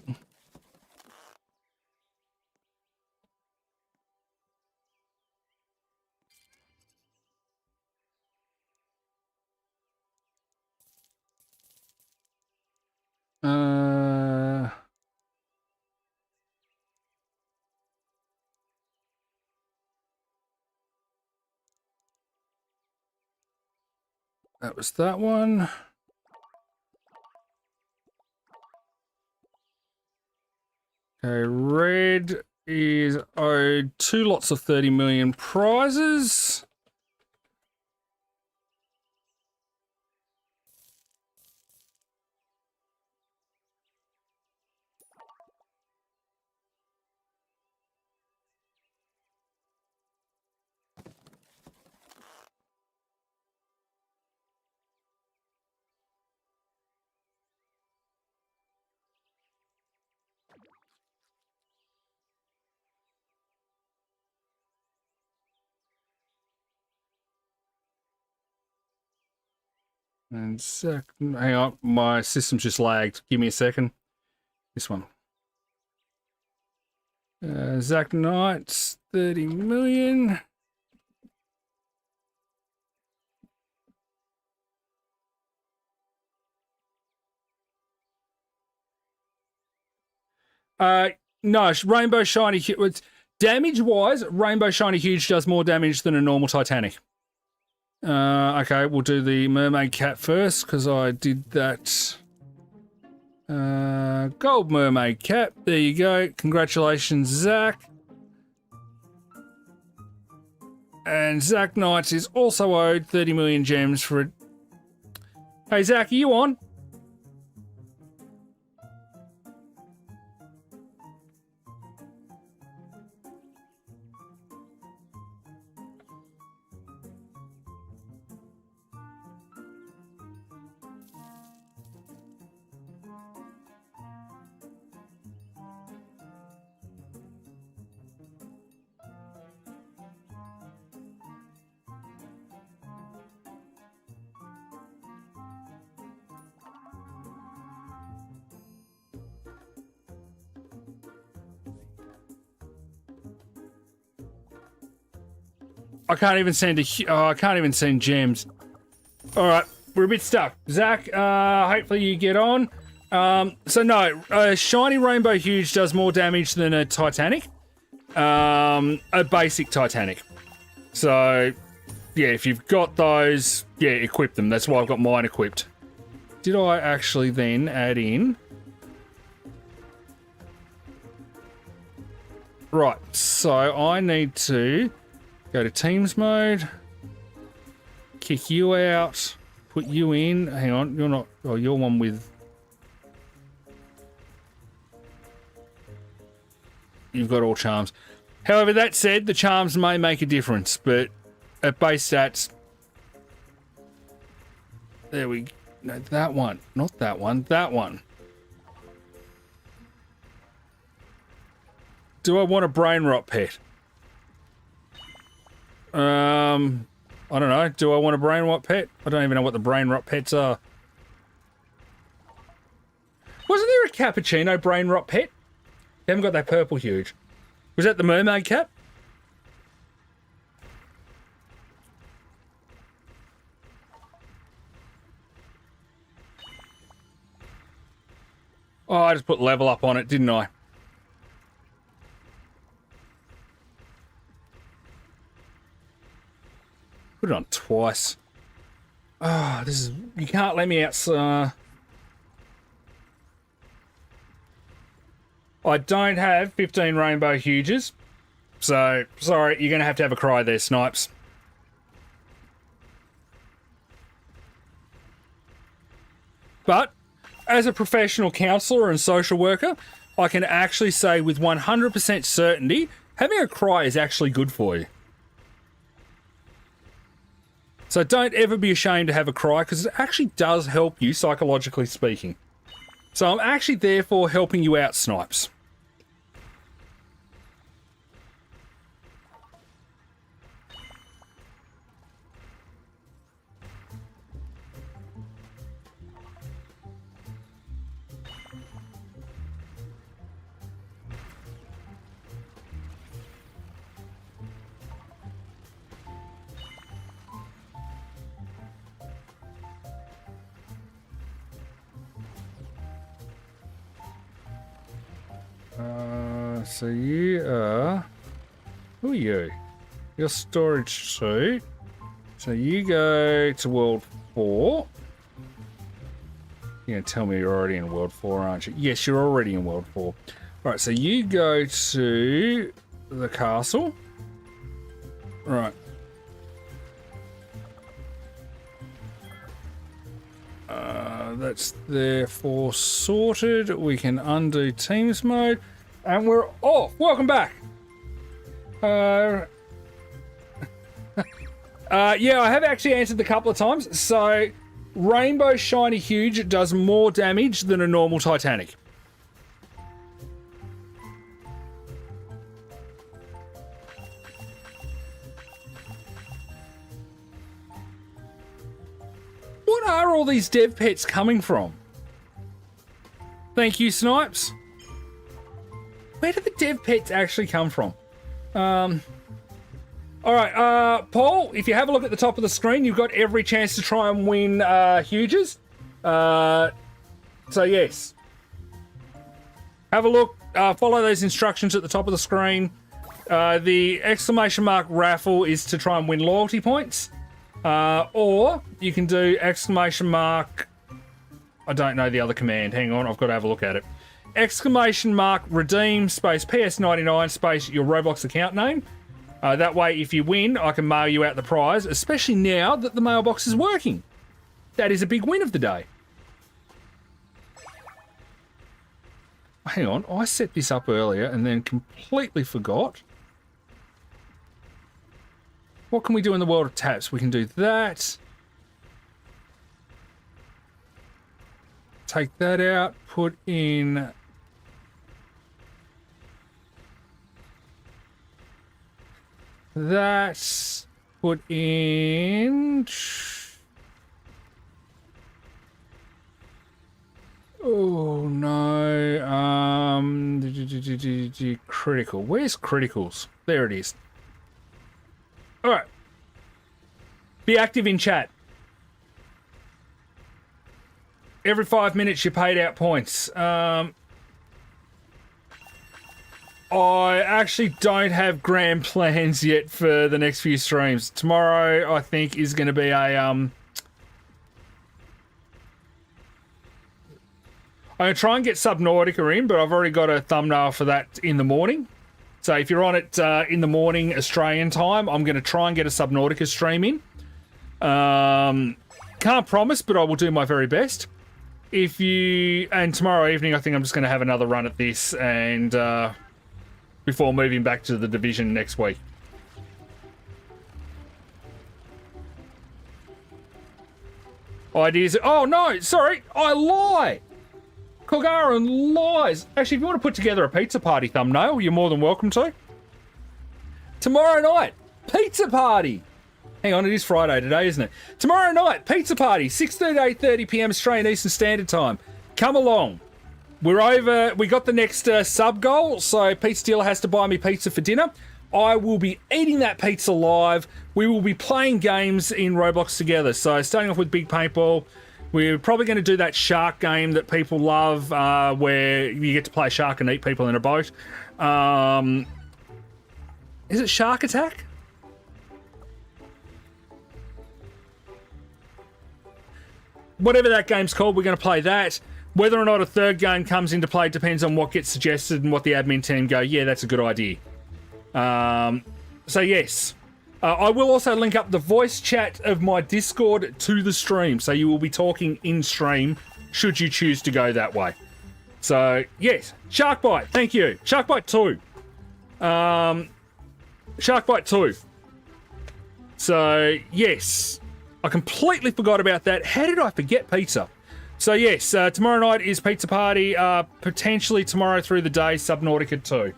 That was that one. Okay, red is owed 2 lots of 30 million prizes. And Zach, hang on, my system's just lagged. Give me a second. This one. Zach Knight's 30 million. No, Rainbow Shiny, it's damage-wise, Rainbow Shiny Huge does more damage than a normal Titanic. Okay, we'll do the Mermaid Cat first, because I did that. Gold Mermaid Cat, there you go. Congratulations, Zach. And Zach Knights is also owed 30 million gems for it. Hey, Zach, are you on? I can't even send I can't even send gems. All right, we're a bit stuck. Zach, hopefully you get on. So no, Shiny Rainbow Huge does more damage than a Titanic. A basic Titanic. So, yeah, if you've got those, yeah, equip them. That's why I've got mine equipped. Did I actually then add in? Right, so I need to go to Teams mode, kick you out, put you in. Hang on, you're not, oh, you're one with... You've got all charms. However, that said, the charms may make a difference, but at base stats... There we... No, that one. Not that one. That one. Do I want a brain rot pet? I don't know. Do I want a brain rot pet? I don't even know what the brain rot pets are. Wasn't there a cappuccino brain rot pet? You haven't got that purple huge. Was that the mermaid cap? Oh, I just put level up on it, didn't I? Put it on twice. Ah, oh, this is... You can't let me out, I don't have 15 rainbow huges. So, sorry, you're going to have a cry there, Snipes. But, as a professional counsellor and social worker, I can actually say with 100% certainty, having a cry is actually good for you. So don't ever be ashamed to have a cry, because it actually does help you, psychologically speaking. So I'm actually therefore helping you out, Snipes. So you are... Who are you? Your storage suit. So you go to World 4. You're going to tell me you're already in World 4, aren't you? Yes, you're already in World 4. Right, so you go to the castle. Right. That's therefore sorted. We can undo Teams mode. And we're off. Welcome back. Yeah, I have actually answered a couple of times. So, Rainbow Shiny Huge does more damage than a normal Titanic. What are all these dev pets coming from? Thank you, Snipes. Where do the dev pets actually come from? All right, Paul, if you have a look at the top of the screen, you've got every chance to try and win Huges. So, yes. Have a look. Follow those instructions at the top of the screen. The exclamation mark raffle is to try and win loyalty points. Or you can do exclamation mark... I don't know the other command. Hang on, I've got to have a look at it. Exclamation mark redeem space PS99 space your Roblox account name. That way, if you win, I can mail you out the prize, especially now that the mailbox is working. That is a big win of the day. Hang on, I set this up earlier and then completely forgot. What can we do in the world of taps? We can do that. Take that out, put in... that, put in... Oh no, critical. Where's criticals? There it is. All right. Be active in chat. Every 5 minutes you paid out points. I actually don't have grand plans yet for the next few streams. Tomorrow, I think, is going to be a... I'm going to try and get Subnautica in, but I've already got a thumbnail for that in the morning. So if you're on it in the morning Australian time, I'm going to try and get a Subnautica stream in. Can't promise, but I will do my very best. And tomorrow evening, I think I'm just going to have another run at this and before moving back to the division next week. Ideas. Oh no, sorry, I lie. Kogaran lies. Actually, if you want to put together a pizza party thumbnail, you're more than welcome to. Tomorrow night, pizza party. Hang on, it is Friday today, isn't it? Tomorrow night, pizza party, 6:30 to 8:30 p.m. Australian Eastern Standard Time. Come along. We're over. We got the next sub goal, so Pizza Dealer has to buy me pizza for dinner. I will be eating that pizza live. We will be playing games in Roblox together. So starting off with Big Paintball. We're probably going to do that shark game that people love, where you get to play shark and eat people in a boat. Is it Shark Attack? Whatever that game's called, we're going to play that. Whether or not a third game comes into play depends on what gets suggested and what the admin team go, yeah, that's a good idea. So yes. I will also link up the voice chat of my Discord to the stream, so you will be talking in stream should you choose to go that way. So, yes, Sharkbite, thank you. Sharkbite 2. Sharkbite 2. So, yes, I completely forgot about that. How did I forget pizza? So, yes, tomorrow night is pizza party, potentially tomorrow through the day, Subnautica 2.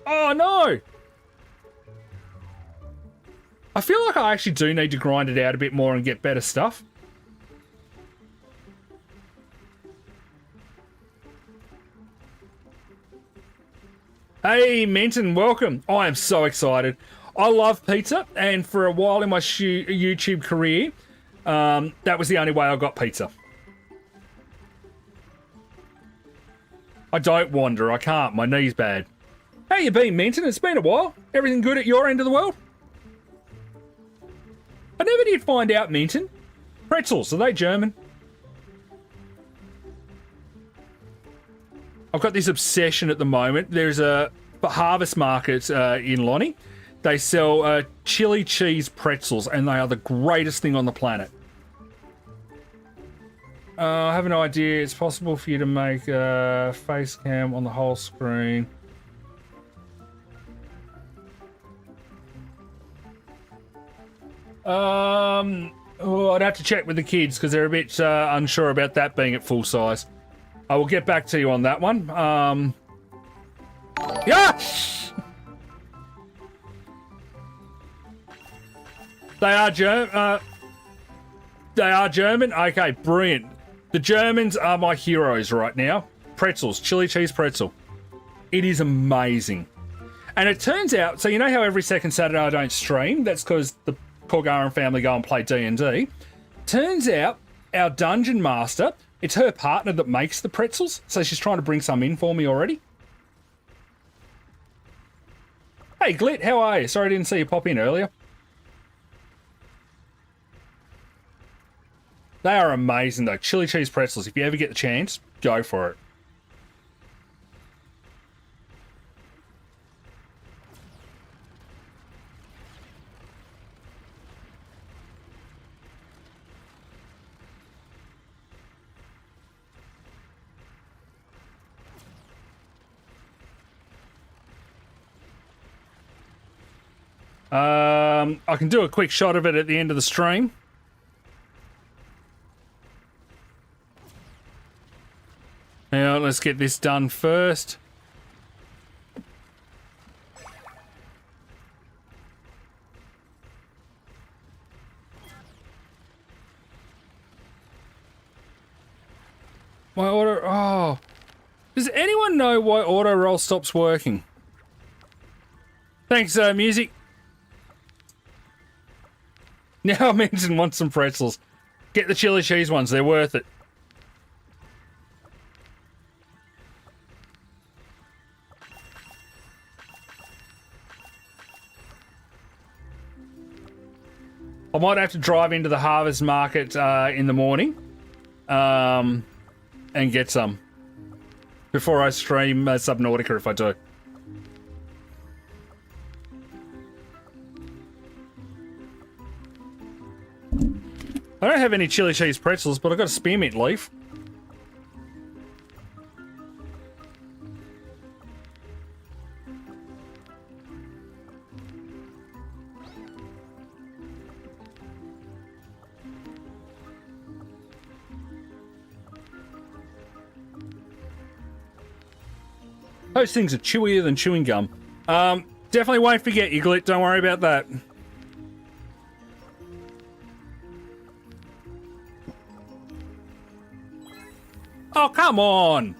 Oh, no! I feel like I actually do need to grind it out a bit more and get better stuff. Hey, Menton, welcome. I am so excited. I love pizza, and for a while in my YouTube career, that was the only way I got pizza. I don't wander. I can't. My knee's bad. How you been, Menton? It's been a while. Everything good at your end of the world? I never did find out, Menton. Pretzels, are they German? I've got this obsession at the moment. There's a harvest market in Lonnie. They sell chili cheese pretzels, and they are the greatest thing on the planet. I have an idea. It's possible for you to make a face cam on the whole screen. I'd have to check with the kids because they're a bit unsure about that being at full size. I will get back to you on that one. Yeah! They are German? Okay, brilliant. The Germans are my heroes right now. Pretzels, chili cheese pretzel. It is amazing. And it turns out, so you know how every second Saturday I don't stream? That's because the Corgaran family go and play D&D. Turns out, our dungeon master, it's her partner that makes the pretzels, so she's trying to bring some in for me already. Hey, Glit, how are you? Sorry I didn't see you pop in earlier. They are amazing, though. Chili cheese pretzels. If you ever get the chance, go for it. I can do a quick shot of it at the end of the stream. Now, let's get this done first. My auto... Oh. Does anyone know why auto roll stops working? Thanks, music. Now I mentioned want some pretzels. Get the chili cheese ones. They're worth it. I might have to drive into the harvest market in the morning and get some before I stream Subnautica if I do. I don't have any chili cheese pretzels, but I've got a spearmint leaf. Those things are chewier than chewing gum. Definitely won't forget you, Glit. Don't worry about that. Oh, come on!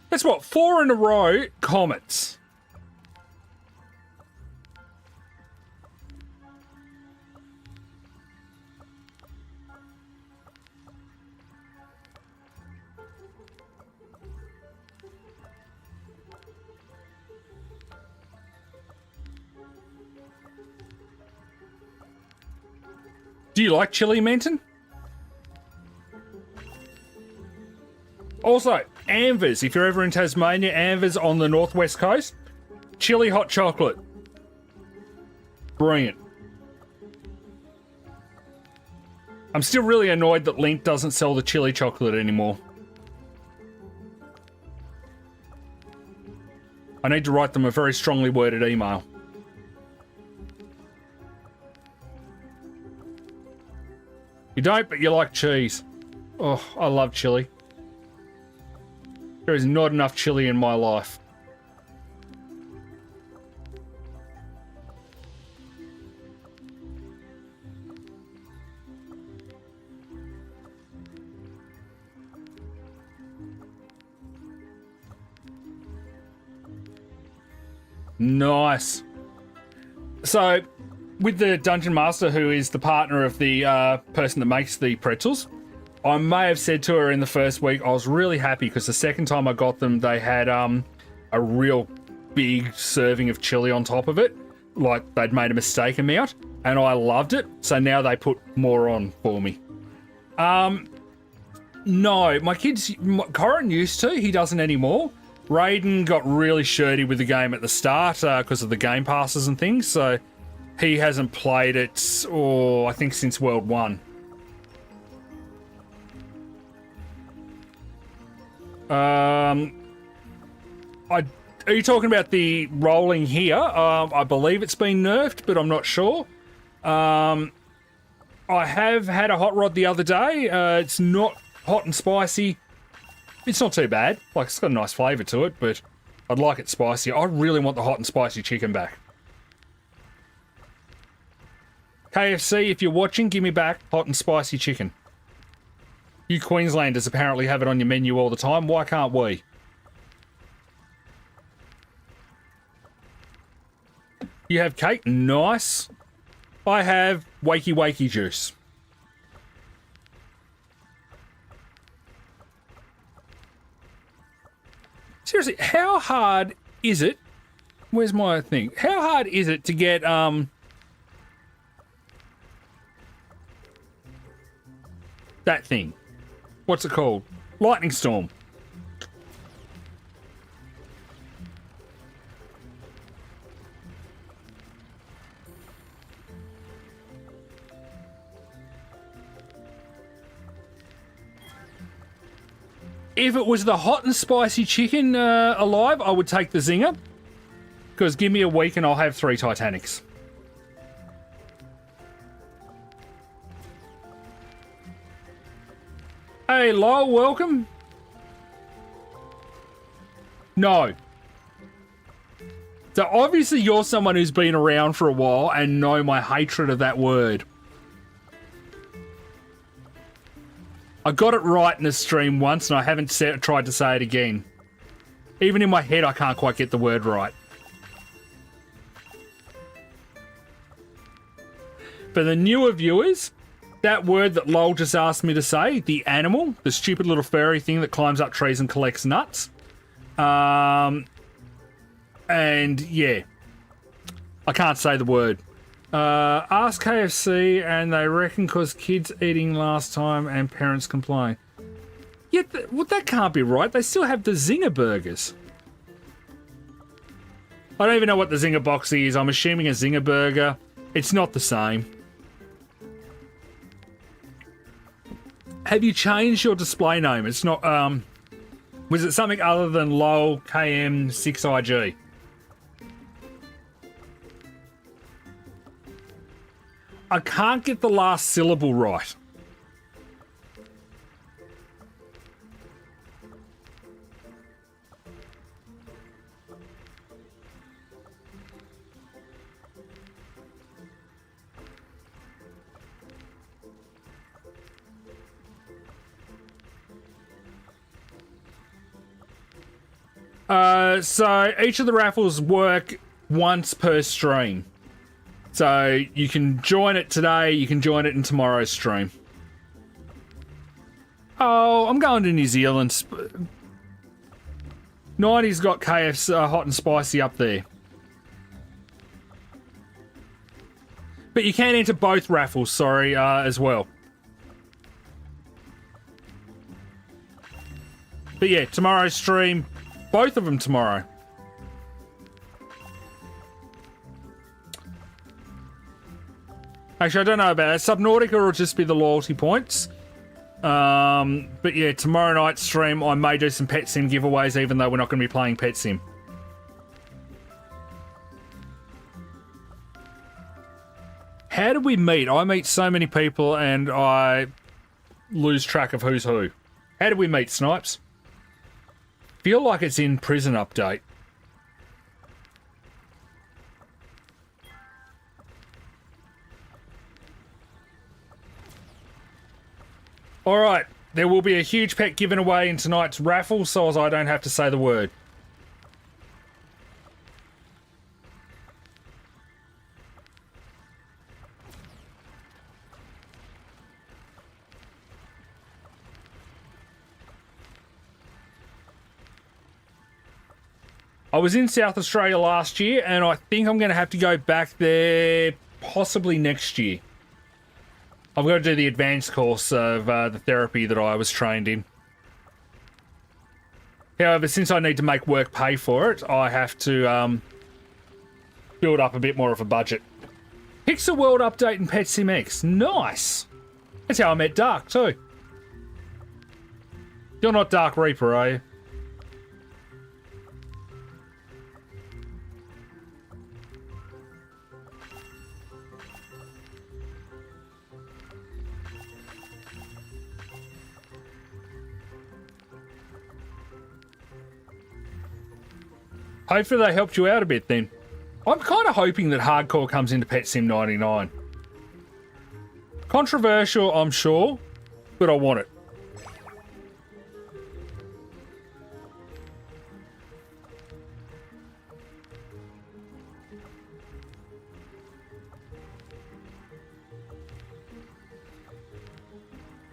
That's what, 4 in a row comets. Do you like chili, Menton? Also, Anvers, if you're ever in Tasmania, Anvers on the northwest coast, chili hot chocolate. Brilliant. I'm still really annoyed that Link doesn't sell the chili chocolate anymore. I need to write them a very strongly worded email. You don't, but you like cheese. Oh, I love chili. There is not enough chili in my life. Nice. So, with the Dungeon Master, who is the partner of the person that makes the pretzels, I may have said to her in the first week, I was really happy because the second time I got them, they had a real big serving of chili on top of it, like they'd made a mistake amount, and I loved it. So now they put more on for me. No, my kids, Corin used to, he doesn't anymore. Raiden got really shirty with the game at the start because of the game passes and things, so he hasn't played it, I think since World 1. Are you talking about the rolling here? I believe it's been nerfed, but I'm not sure. I have had a hot rod the other day. It's not hot and spicy. It's not too bad. Like, it's got a nice flavour to it, but I'd like it spicy. I really want the hot and spicy chicken back. KFC, if you're watching, give me back hot and spicy chicken. You Queenslanders apparently have it on your menu all the time. Why can't we? You have cake? Nice. I have wakey wakey juice. Seriously, how hard is it? Where's my thing? How hard is it to get, that thing? What's it called? Lightning Storm. If it was the hot and spicy chicken alive, I would take the zinger. Because give me a week and I'll have 3 Titanics. Hey, Lyle, welcome. No. So obviously you're someone who's been around for a while and know my hatred of that word. I got it right in a stream once and I haven't tried to say it again. Even in my head, I can't quite get the word right. For the newer viewers, that word that Lol just asked me to say, the animal, the stupid little furry thing that climbs up trees and collects nuts. And yeah, I can't say the word. Ask KFC and they reckon because kids eating last time and parents complain. Yeah, well, that can't be right. They still have the Zinger burgers. I don't even know what the Zinger box is. I'm assuming a Zinger burger. It's not the same. Have you changed your display name? It's not, was it something other than LOL KM6IG? I can't get the last syllable right. So each of the raffles work once per stream. So you can join it today, you can join it in tomorrow's stream. Oh, I'm going to New Zealand. 90's got KFC hot and spicy up there. But you can enter both raffles, sorry, as well. But yeah, tomorrow's stream, both of them tomorrow. Actually, I don't know about that. Subnautica will just be the loyalty points. But yeah, tomorrow night's stream, I may do some Pet Sim giveaways, even though we're not going to be playing Pet Sim. How did we meet? I meet so many people and I lose track of who's who. How did we meet, Snipes? Feel like it's in Prison Update. Alright, there will be a huge pet given away in tonight's raffle, so as I don't have to say the word. I was in South Australia last year, and I think I'm going to have to go back there possibly next year. I've got to do the advanced course of the therapy that I was trained in. However, since I need to make work pay for it, I have to build up a bit more of a budget. Pixel World update in Pet Sim X. Nice! That's how I met Dark, too. You're not Dark Reaper, are you? Hopefully they helped you out a bit then. I'm kind of hoping that hardcore comes into Pet Sim 99. Controversial, I'm sure, but I want it.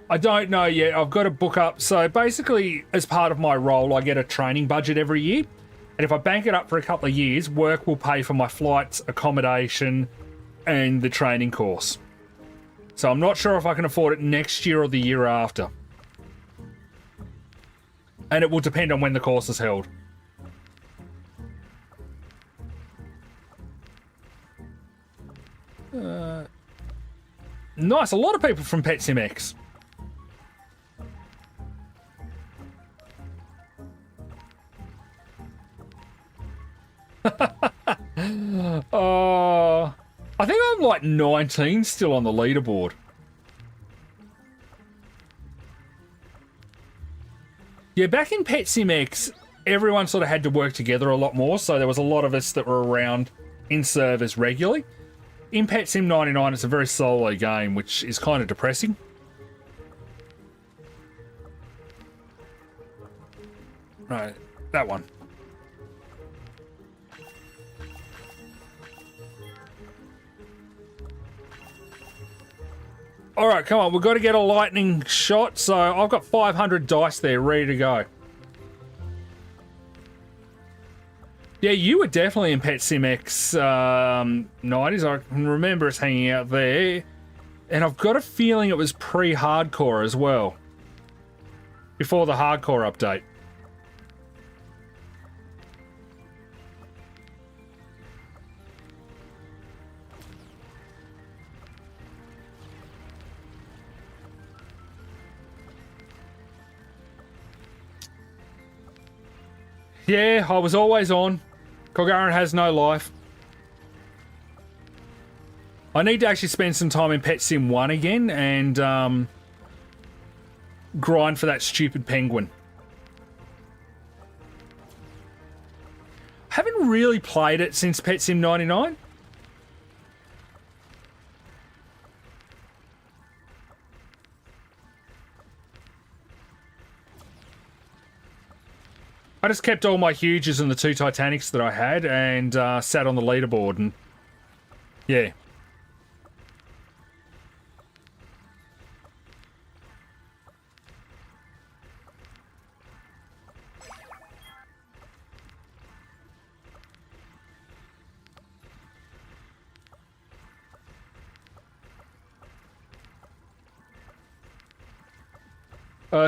I don't know yet. I've got to book up. So basically, as part of my role, I get a training budget every year. And if I bank it up for a couple of years, work will pay for my flights, accommodation, and the training course. So I'm not sure if I can afford it next year or the year after. And it will depend on when the course is held. Nice, a lot of people from Pet Sim X. I think I'm like 19 still on the leaderboard. Yeah, back in Pet Sim X, everyone sort of had to work together a lot more, so there was a lot of us that were around in servers regularly. In Pet Sim 99, it's a very solo game, which is kind of depressing. Right, that one. All right, come on. We've got to get a lightning shot. So I've got 500 dice there ready to go. Yeah, you were definitely in Pet Sim X 90s. I can remember us hanging out there. And I've got a feeling it was pre-hardcore as well. Before the hardcore update. Yeah, I was always on. Gargantuan has no life. I need to actually spend some time in Pet Sim 1 again and grind for that stupid penguin. Haven't really played it since Pet Sim 99. I just kept all my huges and the 2 Titanics that I had and sat on the leaderboard and yeah.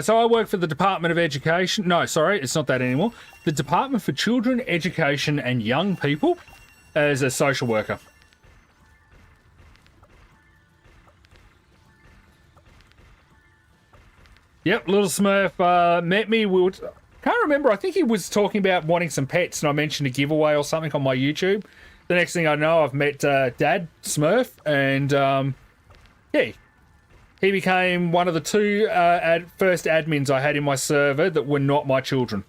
So I work for the Department of Education. No, sorry, it's not that anymore. The Department for Children, Education and Young People as a social worker. Yep, Little Smurf met me. Can't remember. I think he was talking about wanting some pets and I mentioned a giveaway or something on my YouTube. The next thing I know, I've met Dad Smurf and yeah. He became one of the 2 first admins I had in my server that were not my children.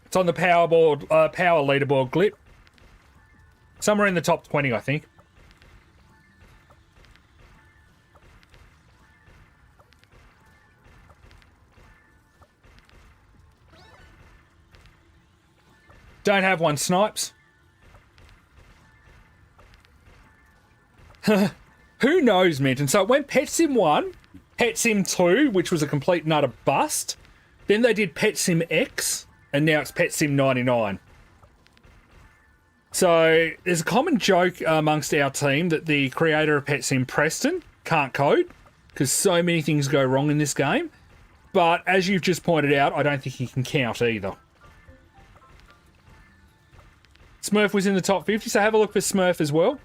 It's on the power leaderboard glip. Somewhere in the top 20, I think. Don't have one, Snipes. Who knows, Mint? And so it went Pet Sim 1, Pet Sim 2, which was a complete and utter bust, Then they did Pet Sim X, and now it's Pet Sim 99. So there's a common joke amongst our team that the creator of Pet Sim, Preston, can't code because so many things go wrong in this game. But as you've just pointed out, I don't think he can count either. Smurf was in the top 50, so have a look for Smurf as well.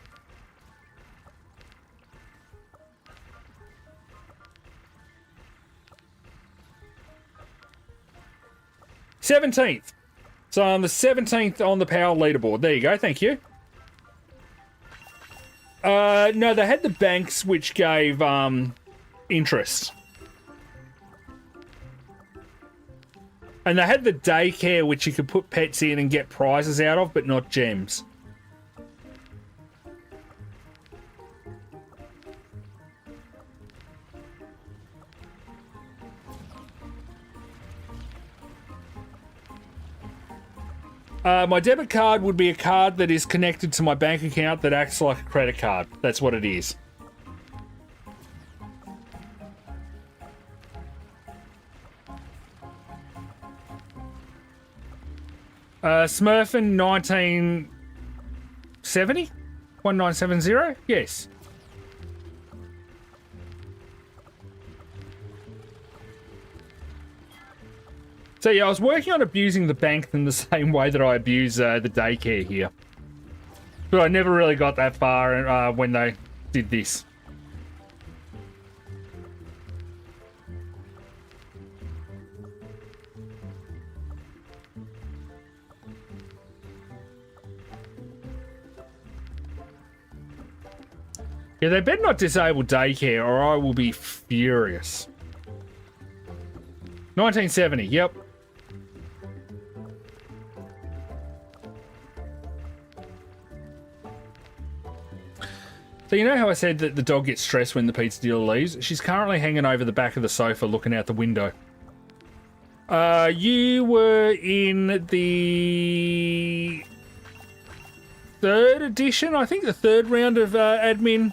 '17th. So I'm the 17th on the power leaderboard. There you go. Thank you. No, they had the banks which gave interest. And they had the daycare which you could put pets in and get prizes out of, but not gems. My debit card would be a card that is connected to my bank account that acts like a credit card. That's what it is. Smurfin 1970? 1970? Yes. So yeah, I was working on abusing the bank in the same way that I abuse the daycare here. But I never really got that far when they did this. Yeah, they better not disable daycare or I will be furious. 1970, yep. So you know how I said that the dog gets stressed when the pizza dealer leaves? She's currently hanging over the back of the sofa looking out the window. You were in the 3rd edition, I think, the 3rd round of admin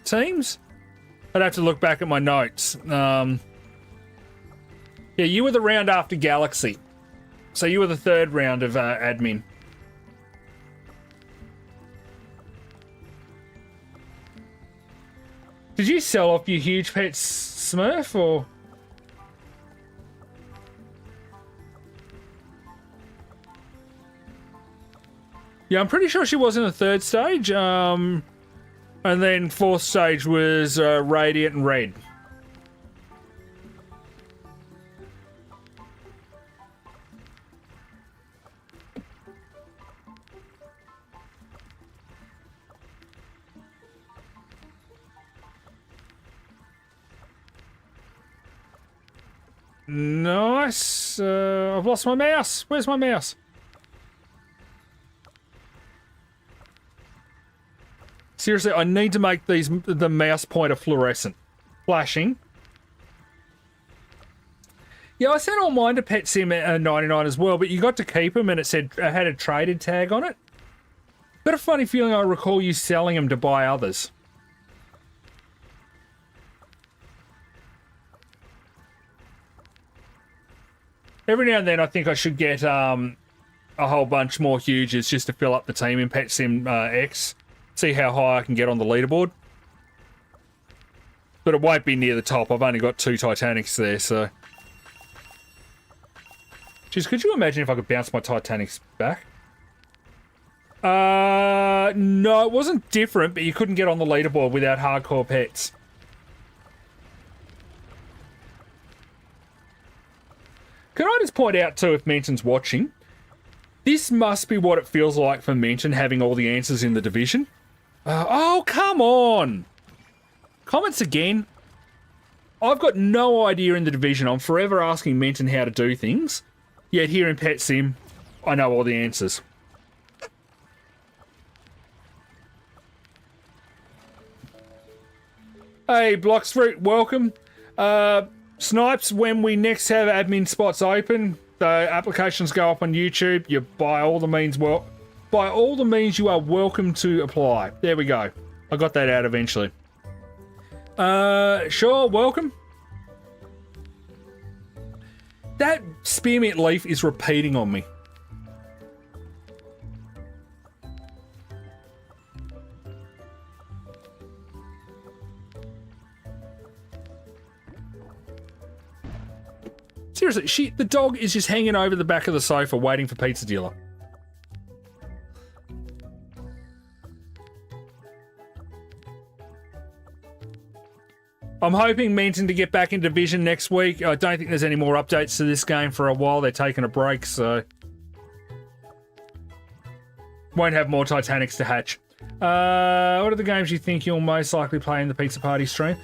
teams. I'd have to look back at my notes. Yeah, you were the round after Galaxy. So you were the 3rd round of admin. Did you sell off your huge pets, Smurf, or...? Yeah, I'm pretty sure she was in the 3rd stage. And then 4th stage was Radiant and Red. Nice. I've lost my mouse. Where's my mouse? Seriously, I need to make the mouse pointer fluorescent. Flashing. Yeah, I sent all mine to Pet Sim 99 as well, but you got to keep them and it said it had a traded tag on it. Got a funny feeling I recall you selling them to buy others. Every now and then I think I should get a whole bunch more huges just to fill up the team in Pet Sim X. See how high I can get on the leaderboard. But it won't be near the top. I've only got 2 Titanics there, so... Jeez, could you imagine if I could bounce my Titanics back? No, it wasn't different, but you couldn't get on the leaderboard without hardcore pets. Can I just point out, too, if Menton's watching, this must be what it feels like for Menton having all the answers in the division. Oh, come on! Comments again. I've got no idea in the division. I'm forever asking Menton how to do things. Yet here in Pet Sim, I know all the answers. Hey, Bloxfruit, welcome. Snipes, when we next have admin spots open, the applications go up on YouTube. You by all the means you are welcome to apply. There we go. I got that out eventually. Sure, welcome. That spearmint leaf is repeating on me. Seriously, the dog is just hanging over the back of the sofa waiting for pizza dealer. I'm hoping Menton to get back in Division next week. I don't think there's any more updates to this game for a while. They're taking a break, so... Won't have more Titanics to hatch. What are the games you think you'll most likely play in the Pizza Party stream?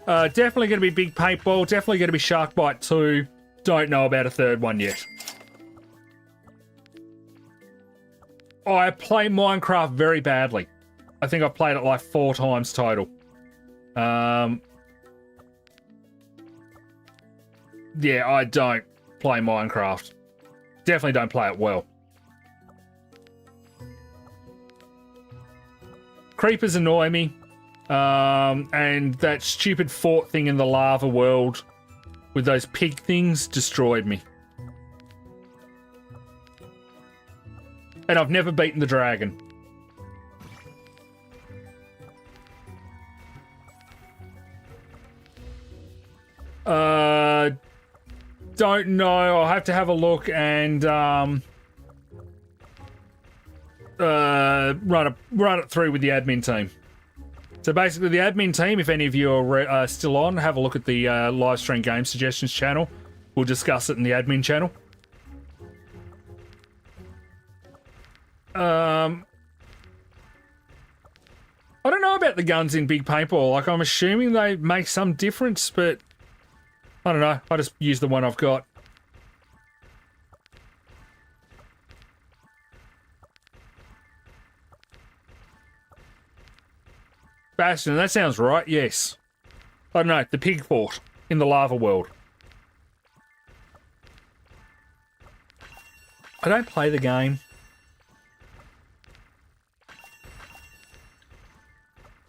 Definitely going to be Big Paintball. Definitely going to be Sharkbite 2. Don't know about a third one yet. I play Minecraft very badly. I think I've played it like 4 times total. Yeah, I don't play Minecraft. Definitely don't play it well. Creepers annoy me. And that stupid fort thing in the lava world with those pig things destroyed me. And I've never beaten the dragon. Don't know. I'll have to have a look and run it through with the admin team. So basically, the admin team, if any of you are still on, have a look at the live stream game suggestions channel. We'll discuss it in the admin channel. I don't know about the guns in Big Paintball. Like, I'm assuming they make some difference, but I don't know. I just use the one I've got. Bastion, that sounds right, yes. I don't know, the pig fort in the lava world. I don't play the game.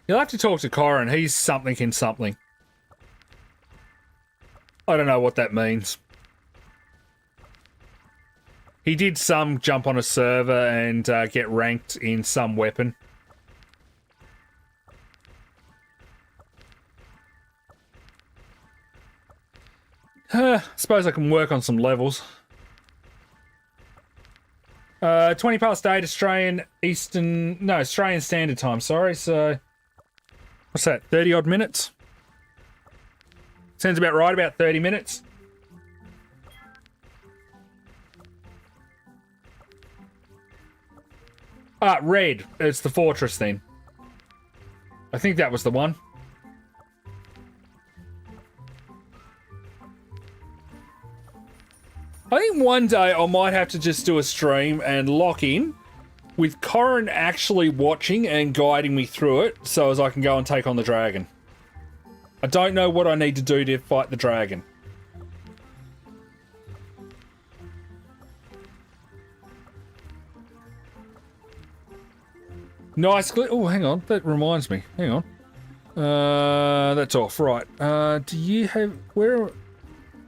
You'll have to talk to Corin, he's something in something. I don't know what that means. He did some jump on a server and get ranked in some weapon. Suppose I can work on some levels. 20 past 8 Australian Standard Time, sorry, so... What's that, 30 odd minutes? Sounds about right, about 30 minutes. Red. It's the fortress then. I think that was the one. I think one day I might have to just do a stream and lock in with Corin actually watching and guiding me through it so as I can go and take on the dragon. I don't know what I need to do to fight the dragon. Nice. Oh, hang on. That reminds me. Hang on. That's off. Right. Do you have... Where...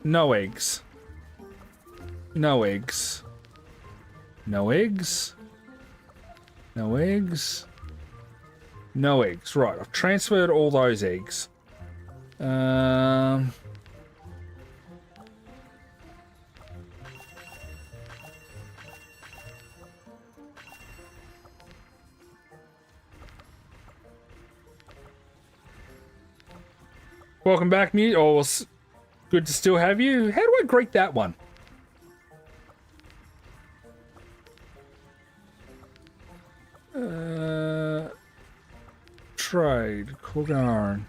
No eggs. No eggs. No eggs. No eggs. No eggs. Right, I've transferred all those eggs. Welcome back, Mute. Oh, well, good to still have you. How do I greet that one? Trade. Gargantuan.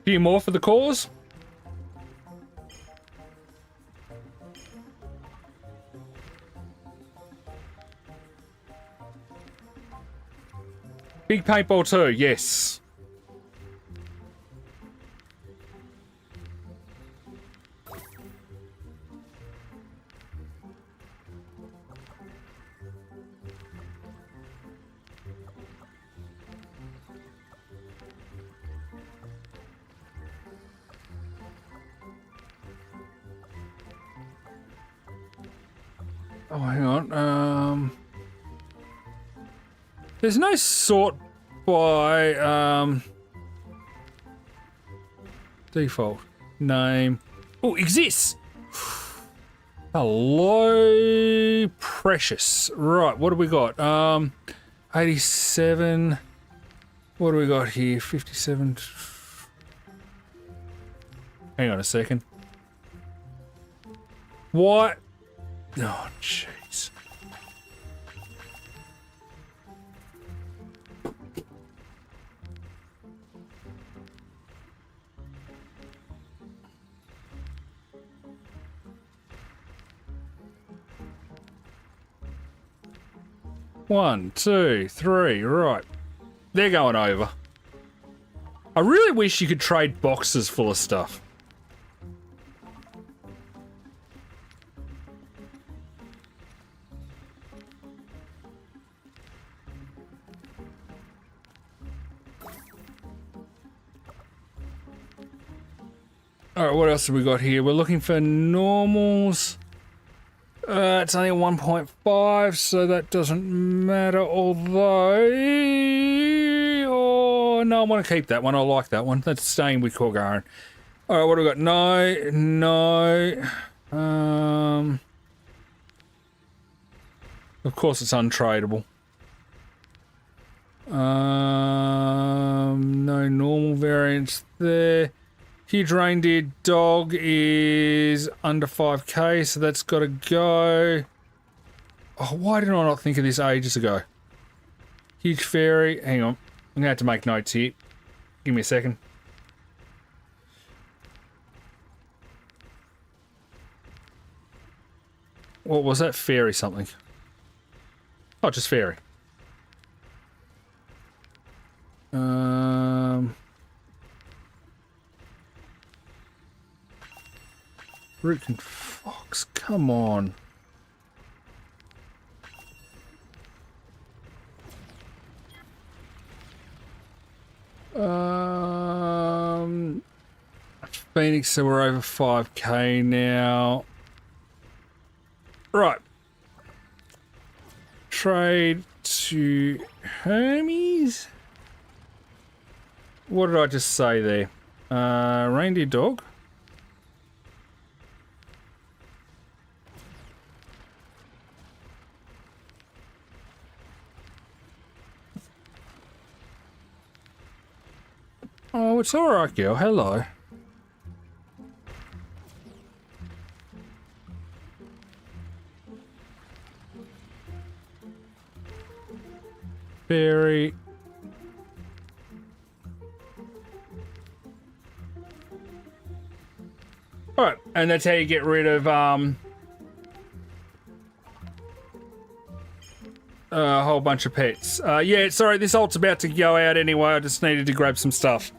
Few more for the cause. Big Paintball 2, yes. Oh, hang on. There's no sort by default name. Oh, exists. Hello, precious. Right, what do we got? 87. What do we got here? 57. Hang on a second. What? Oh, jeez. One, two, three, right. They're going over. I really wish you could trade boxes full of stuff. Alright, what else have we got here? We're looking for normals. It's only a 1.5, so that doesn't matter, although... Oh, no, I want to keep that one. I like that one. That's staying with Gargantuan. Alright, what do we got? No. Of course it's untradeable. No normal variants there. Huge reindeer dog is under 5k, so that's got to go. Oh, why did I not think of this ages ago? Huge fairy. Hang on. I'm going to have to make notes here. Give me a second. What was that? Fairy something. Oh, just fairy. Rook and Fox, come on. Phoenix, so we're over 5k now. Right. Trade to Hermes. What did I just say there? Reindeer dog. Oh, it's alright, girl. Hello. Fairy. Alright, and that's how you get rid of a whole bunch of pets. Yeah, sorry, this ult's about to go out anyway. I just needed to grab some stuff.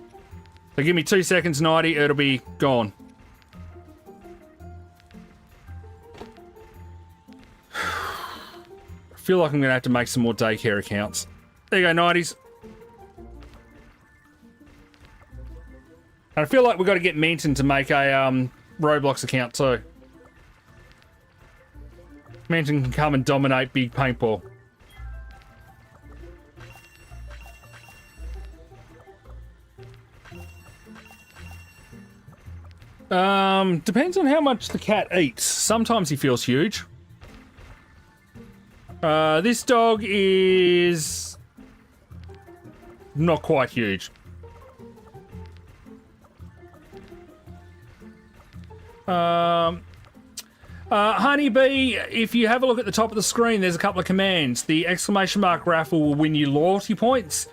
So give me 2 seconds, 90, it'll be gone. I feel like I'm gonna have to make some more daycare accounts. There you go, 90s. And I feel like we've got to get Minton to make a Roblox account too. Minton can come and dominate Big Paintball. Depends on how much the cat eats. Sometimes he feels huge. This dog is not quite huge. Honeybee, if you have a look at the top of the screen, there's a couple of commands. The exclamation mark raffle will win you loyalty points.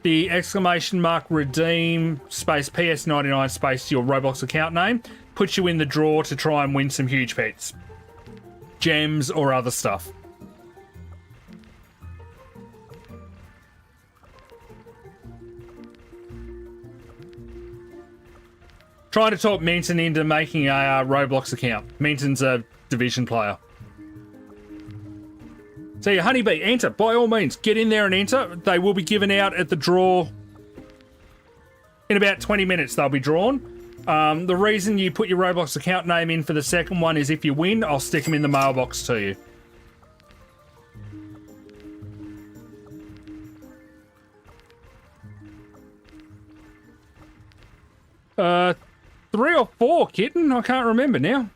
The exclamation mark redeem space PS99 space your Roblox account name puts you in the draw to try and win some huge pets. Gems or other stuff. Trying to talk Minton into making a Roblox account. Minton's a Division player. So yeah, Honeybee, enter. By all means, get in there and enter. They will be given out at the draw. In about 20 minutes, they'll be drawn. The reason you put your Roblox account name in for the second one is if you win, I'll stick them in the mailbox to you. 3 or 4, kitten. I can't remember now.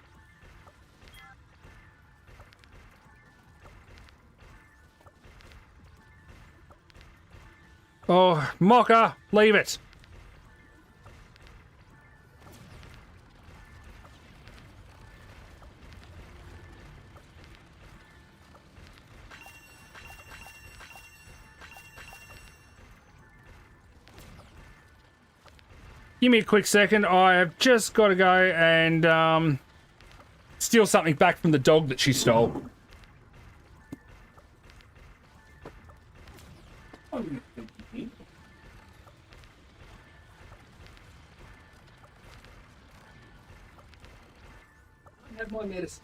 Oh, Mocha, leave it. Give me a quick second. I have just got to go and steal something back from the dog that she stole. I have my medicine.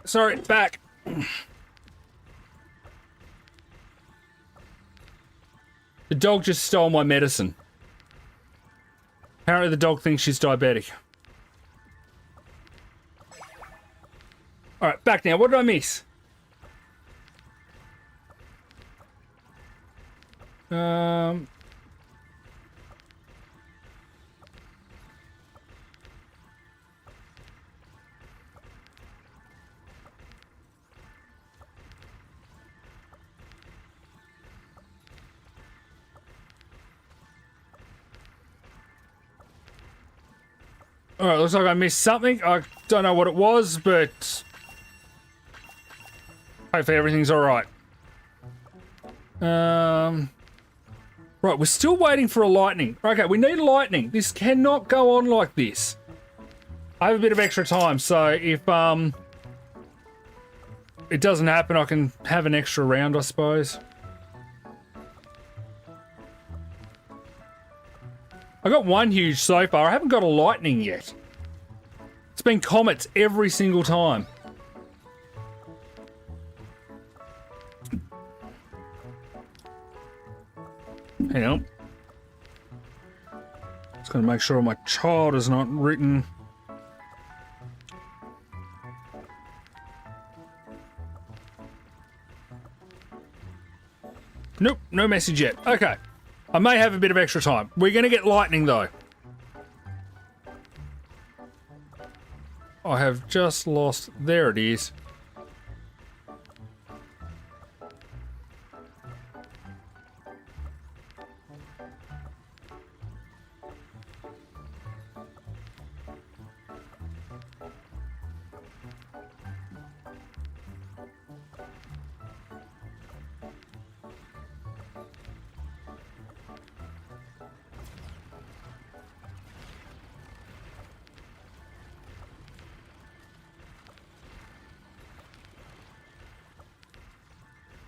Sorry, back. The dog just stole my medicine. Apparently the dog thinks she's diabetic. Alright, back now. What did I miss? Alright, looks like I missed something. I don't know what it was, but hopefully everything's alright. Right, we're still waiting for a lightning. Okay, we need a lightning. This cannot go on like this. I have a bit of extra time, so if it doesn't happen, I can have an extra round, I suppose. I got one huge so far. I haven't got a lightning yet. It's been comets every single time. Hang on. Just gotta make sure my child is not written. Nope, no message yet. Okay. I may have a bit of extra time. We're going to get lightning, though. I have just lost... There it is.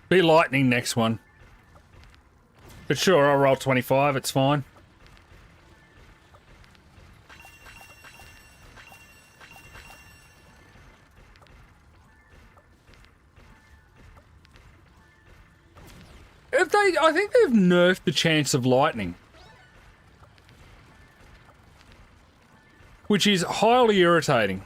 Be lightning next one. But sure, I'll roll 25, it's fine. I think they've nerfed the chance of lightning. Which is highly irritating.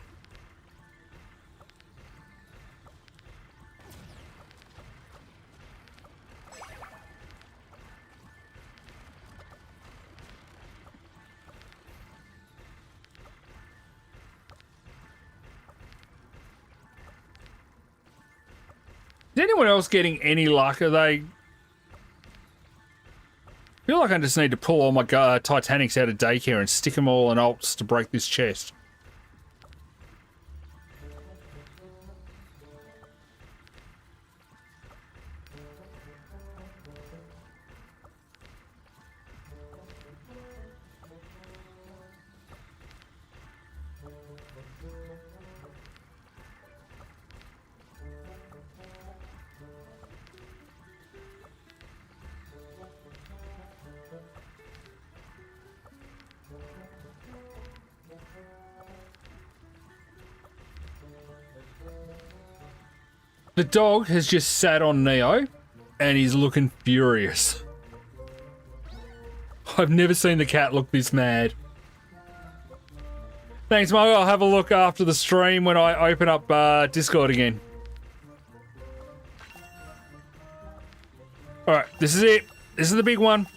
Is anyone else getting any luck? Are they... I feel like I just need to pull all my Titanics out of daycare and stick them all in alts to break this chest. The dog has just sat on Neo, and he's looking furious. I've never seen the cat look this mad. Thanks, Mo. I'll have a look after the stream when I open up Discord again. Alright, this is it. This is the big one.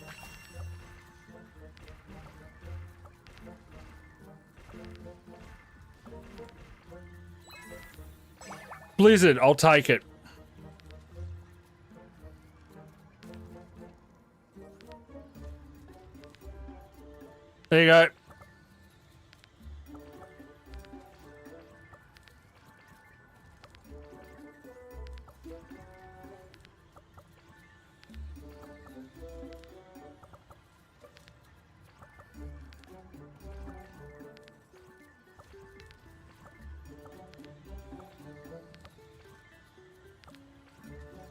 Blizzard, I'll take it. There you go.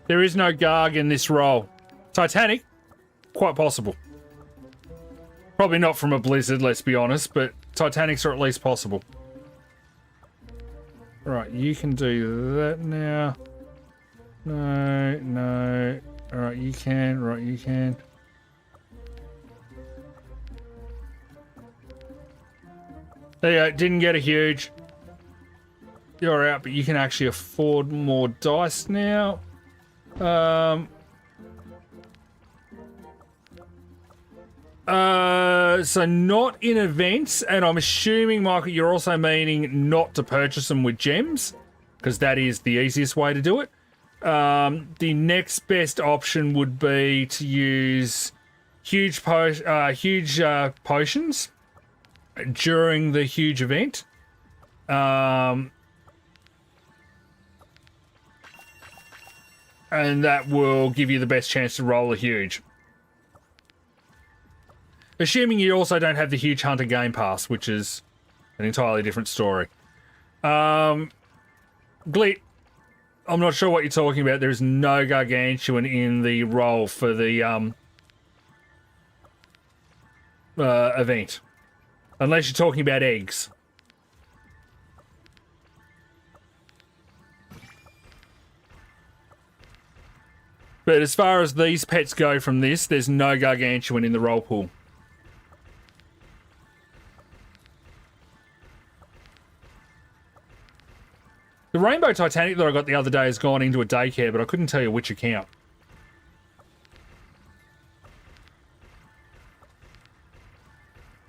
There is no Garg in this role. Titanic? Quite possible. Probably not from a Blizzard, let's be honest, but Titanics are at least possible. Right, you can do that now. No, no. Alright, you can. Right, you can. There you go. Didn't get a huge. You're out, but you can actually afford more dice now. So not in events, and I'm assuming, Michael, you're also meaning not to purchase them with gems, because that is the easiest way to do it. The next best option would be to use huge potions during the huge event. And that will give you the best chance to roll a huge. Assuming you also don't have the huge Hunter Game Pass, which is an entirely different story. Glit, I'm not sure what you're talking about. There is no Gargantuan in the roll for the event. Unless you're talking about eggs. But as far as these pets go from this, there's no Gargantuan in the roll pool. The Rainbow Titanic that I got the other day has gone into a daycare, but I couldn't tell you which account.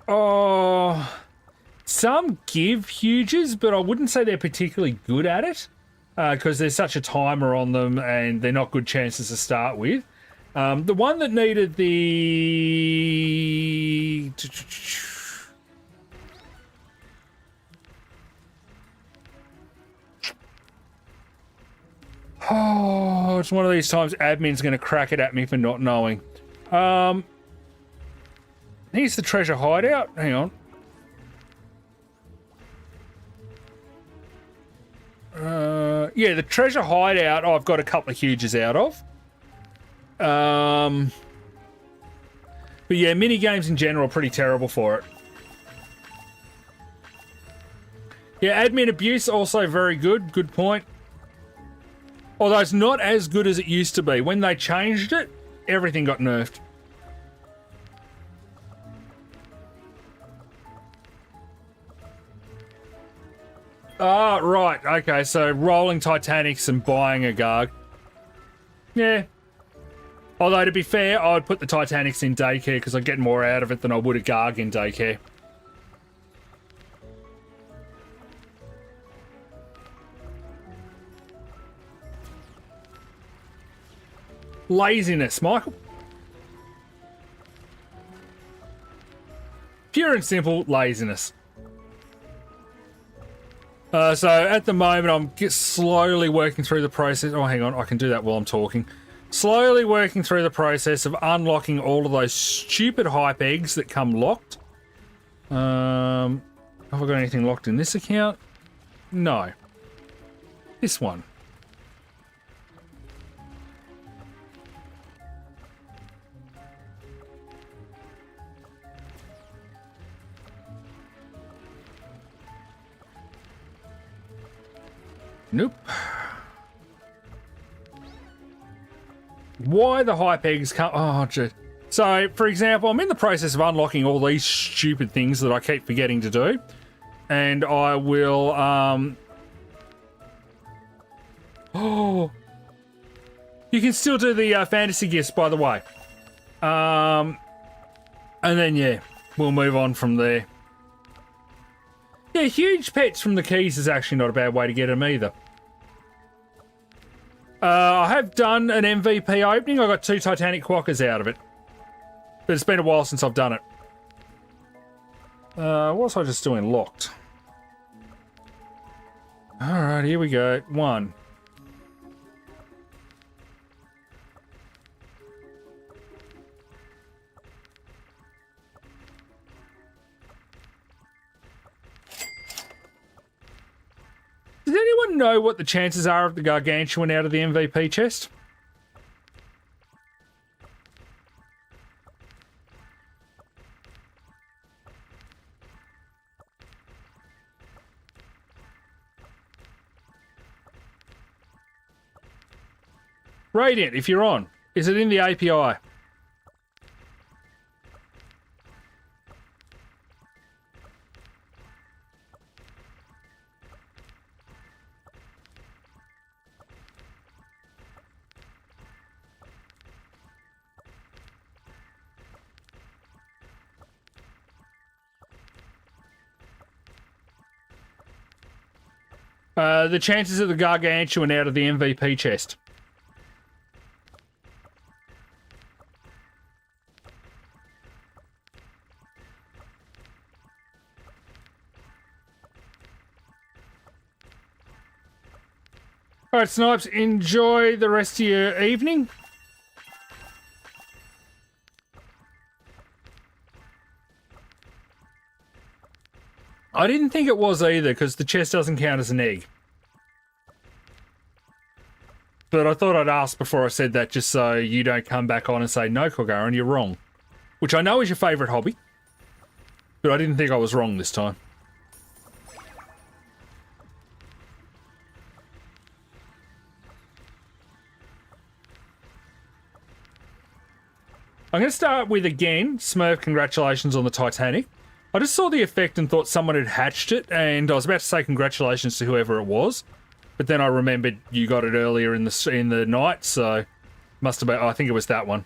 Oh, some give huges, but I wouldn't say they're particularly good at it. Because there's such a timer on them and they're not good chances to start with. The one that needed the... Oh, it's one of these times admin's going to crack it at me for not knowing. Here's the treasure hideout. Hang on. Yeah, the treasure hideout I've got a couple of huges out of. But yeah, mini games in general are pretty terrible for it. Yeah, admin abuse also very good. Good point. Although it's not as good as it used to be. When they changed it, everything got nerfed. Ah, right. Okay, so rolling Titanics and buying a Garg. Yeah. Although, to be fair, I'd put the Titanics in daycare because I'd get more out of it than I would a Garg in daycare. Laziness, Michael. Pure and simple laziness. So at the moment, I'm slowly working through the process. Oh, hang on. I can do that while I'm talking. Slowly working through the process of unlocking all of those stupid hype eggs that come locked. Have I got anything locked in this account? No. This one. Nope. why the hype eggs come. Oh, gee. So, for example, I'm in the process of unlocking all these stupid things that I keep forgetting to do. And I will, Oh, you can still do the fantasy gifts, by the way. And then, yeah, we'll move on from there. Yeah, huge pets from the keys is actually not a bad way to get them either. I have done an MVP opening. I got 2 Titanic quackers out of it. But it's been a while since I've done it. What was I just doing? Locked. Alright, here we go. 1. Does anyone know what the chances are of the Gargantuan out of the MVP chest? Radiant, if you're on. Is it in the API? The chances of the Gargantuan out of the MVP chest. Alright, Snipes, enjoy the rest of your evening. I didn't think it was either, because the chest doesn't count as an egg. But I thought I'd ask before I said that, just so you don't come back on and say, no, Corgaran, you're wrong. Which I know is your favourite hobby. But I didn't think I was wrong this time. I'm going to start with, again, Smurf, congratulations on the Titanic. I just saw the effect and thought someone had hatched it, and I was about to say congratulations to whoever it was, but then I remembered you got it earlier in the night, so must have been. I think it was that one.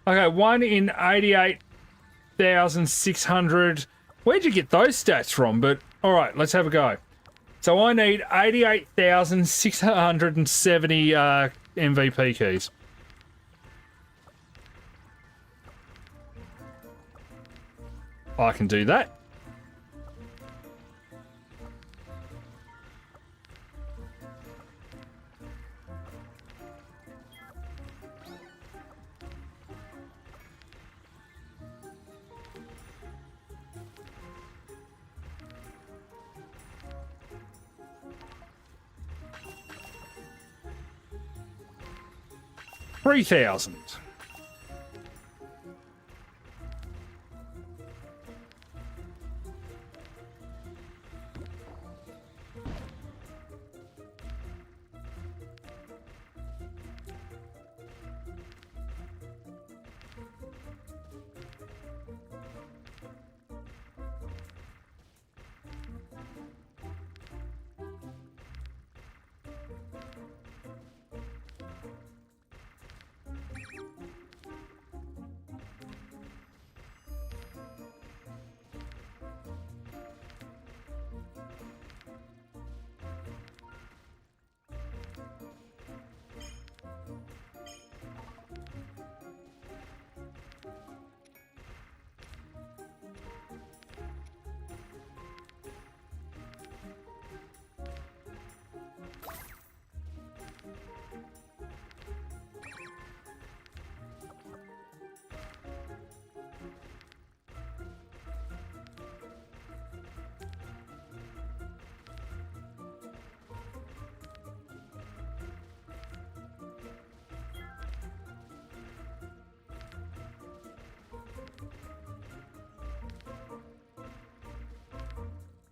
Okay, 1 in 88,600. Where'd you get those stats from? But all right, let's have a go. So I need 88,670 MVP keys. I can do that. $3,000.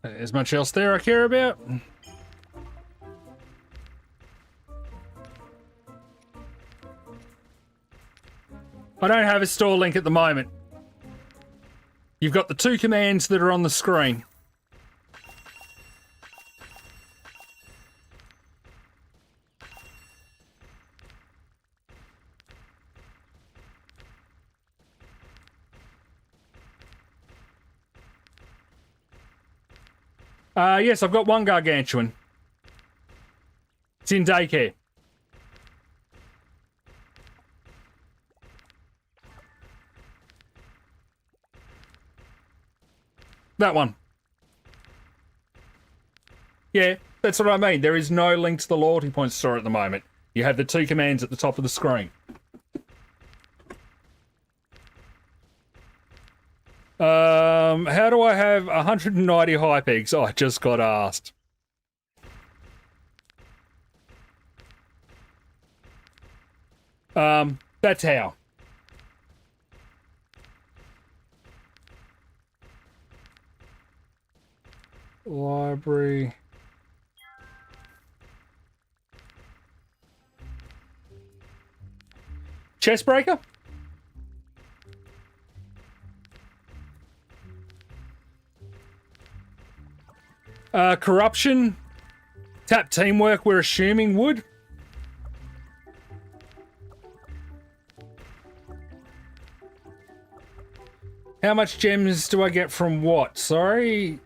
There's much else there I care about. I don't have a store link at the moment. You've got the 2 commands that are on the screen. Yes, I've got 1 Gargantuan. It's in daycare. That one. Yeah, that's what I mean. There is no link to the loyalty point store at the moment. You have the 2 commands at the top of the screen. How do I have 190 hypex? Oh, I just got asked. That's how. Library. Chestbreaker? Corruption. Tap teamwork, we're assuming would. How much gems do I get from what? Sorry.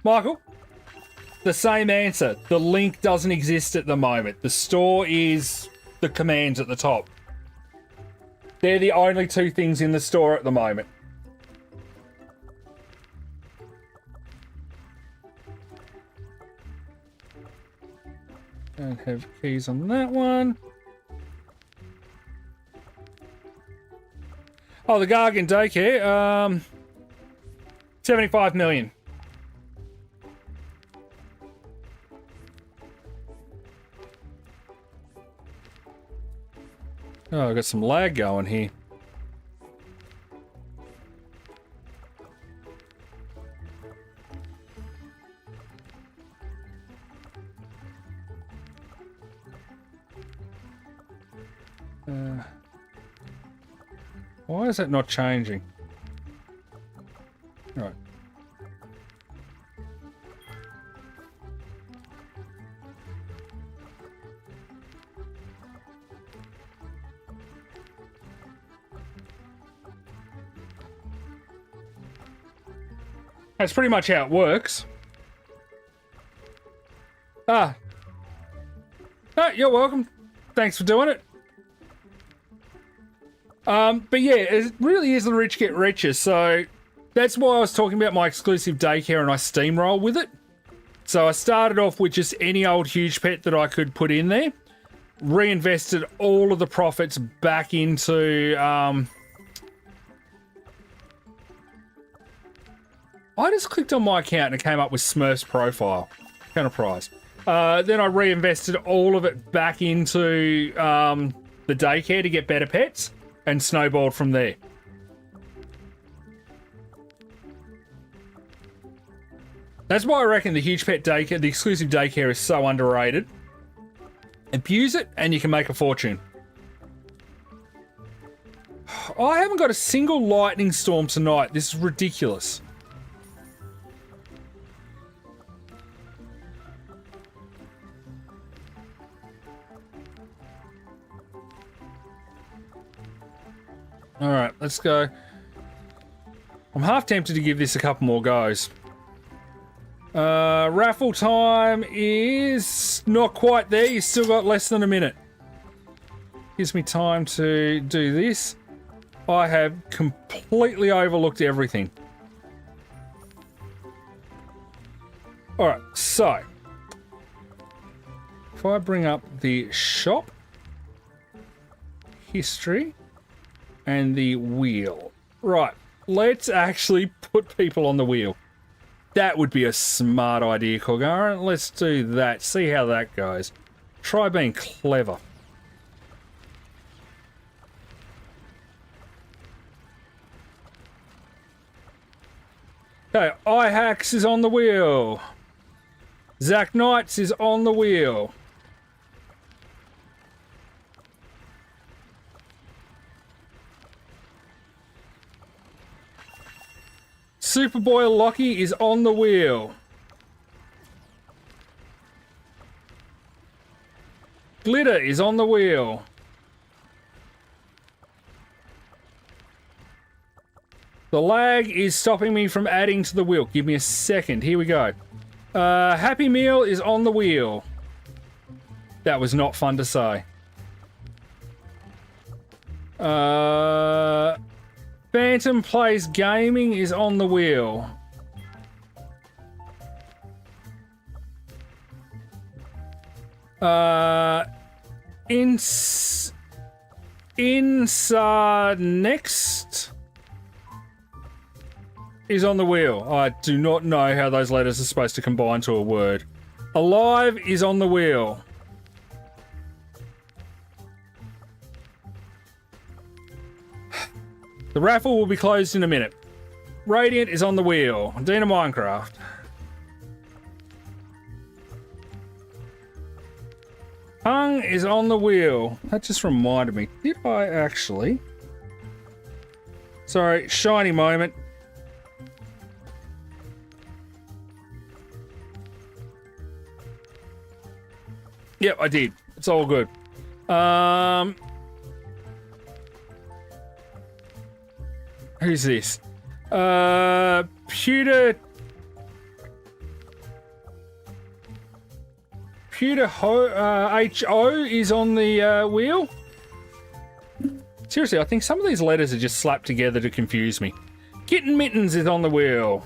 Michael? The same answer. The link doesn't exist at the moment. The store is the commands at the top. They're the only 2 things in the store at the moment. Don't have keys on that one. Oh, the Gargan daycare. 75 million. Oh, I've got some lag going here. Why is that not changing? Right. That's pretty much how it works. Ah, you're welcome. Thanks for doing it. But yeah, it really is the rich get richer, so that's why I was talking about my exclusive daycare and I steamroll with it. So I started off with just any old huge pet that I could put in there, reinvested all of the profits back into, I just clicked on my account and it came up with Smurf's profile, Enterprise. Then I reinvested all of it back into the daycare to get better pets and snowballed from there. That's why I reckon the huge pet daycare, the exclusive daycare is so underrated. Abuse it and you can make a fortune. I haven't got a single lightning storm tonight. This is ridiculous. All right, let's go. I'm half tempted to give this a couple more goes. Raffle time is not quite there. You still got less than a minute. Gives me time to do this. I have completely overlooked everything. All right, so if I bring up the shop, history, and the wheel. Right, let's actually put people on the wheel. That would be a smart idea, Korgara. Let's do that. See how that goes. Try being clever. Okay, iHacks is on the wheel. Zach Knights is on the wheel. Superboy Lockie is on the wheel. Glitter is on the wheel. The lag is stopping me from adding to the wheel. Give me a second. Here we go. Happy Meal is on the wheel. That was not fun to say. Phantom Plays Gaming is on the wheel. Next is on the wheel. I do not know how those letters are supposed to combine to a word. Alive is on the wheel. The raffle will be closed in a minute. Radiant is on the wheel. Dina Minecraft. Hung is on the wheel. That just reminded me. Did I actually? Sorry, shiny moment. Yep, I did. It's all good. Who's this? Pewter HO is on the wheel. Seriously, I think some of these letters are just slapped together to confuse me. Kitten Mittens is on the wheel.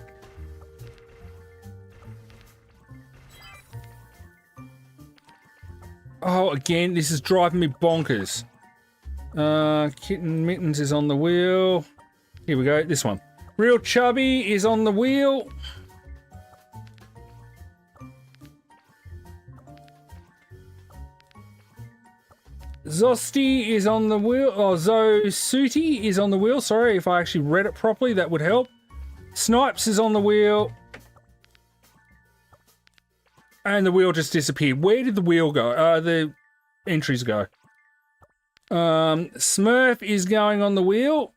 Oh, again, this is driving me bonkers. Kitten Mittens is on the wheel. Here we go, this one. Real Chubby is on the wheel. Zosty is on the wheel. Oh, Zosuti is on the wheel. Sorry, if I actually read it properly, that would help. Snipes is on the wheel. And the wheel just disappeared. Where did the wheel go? The entries go. Smurf is going on the wheel.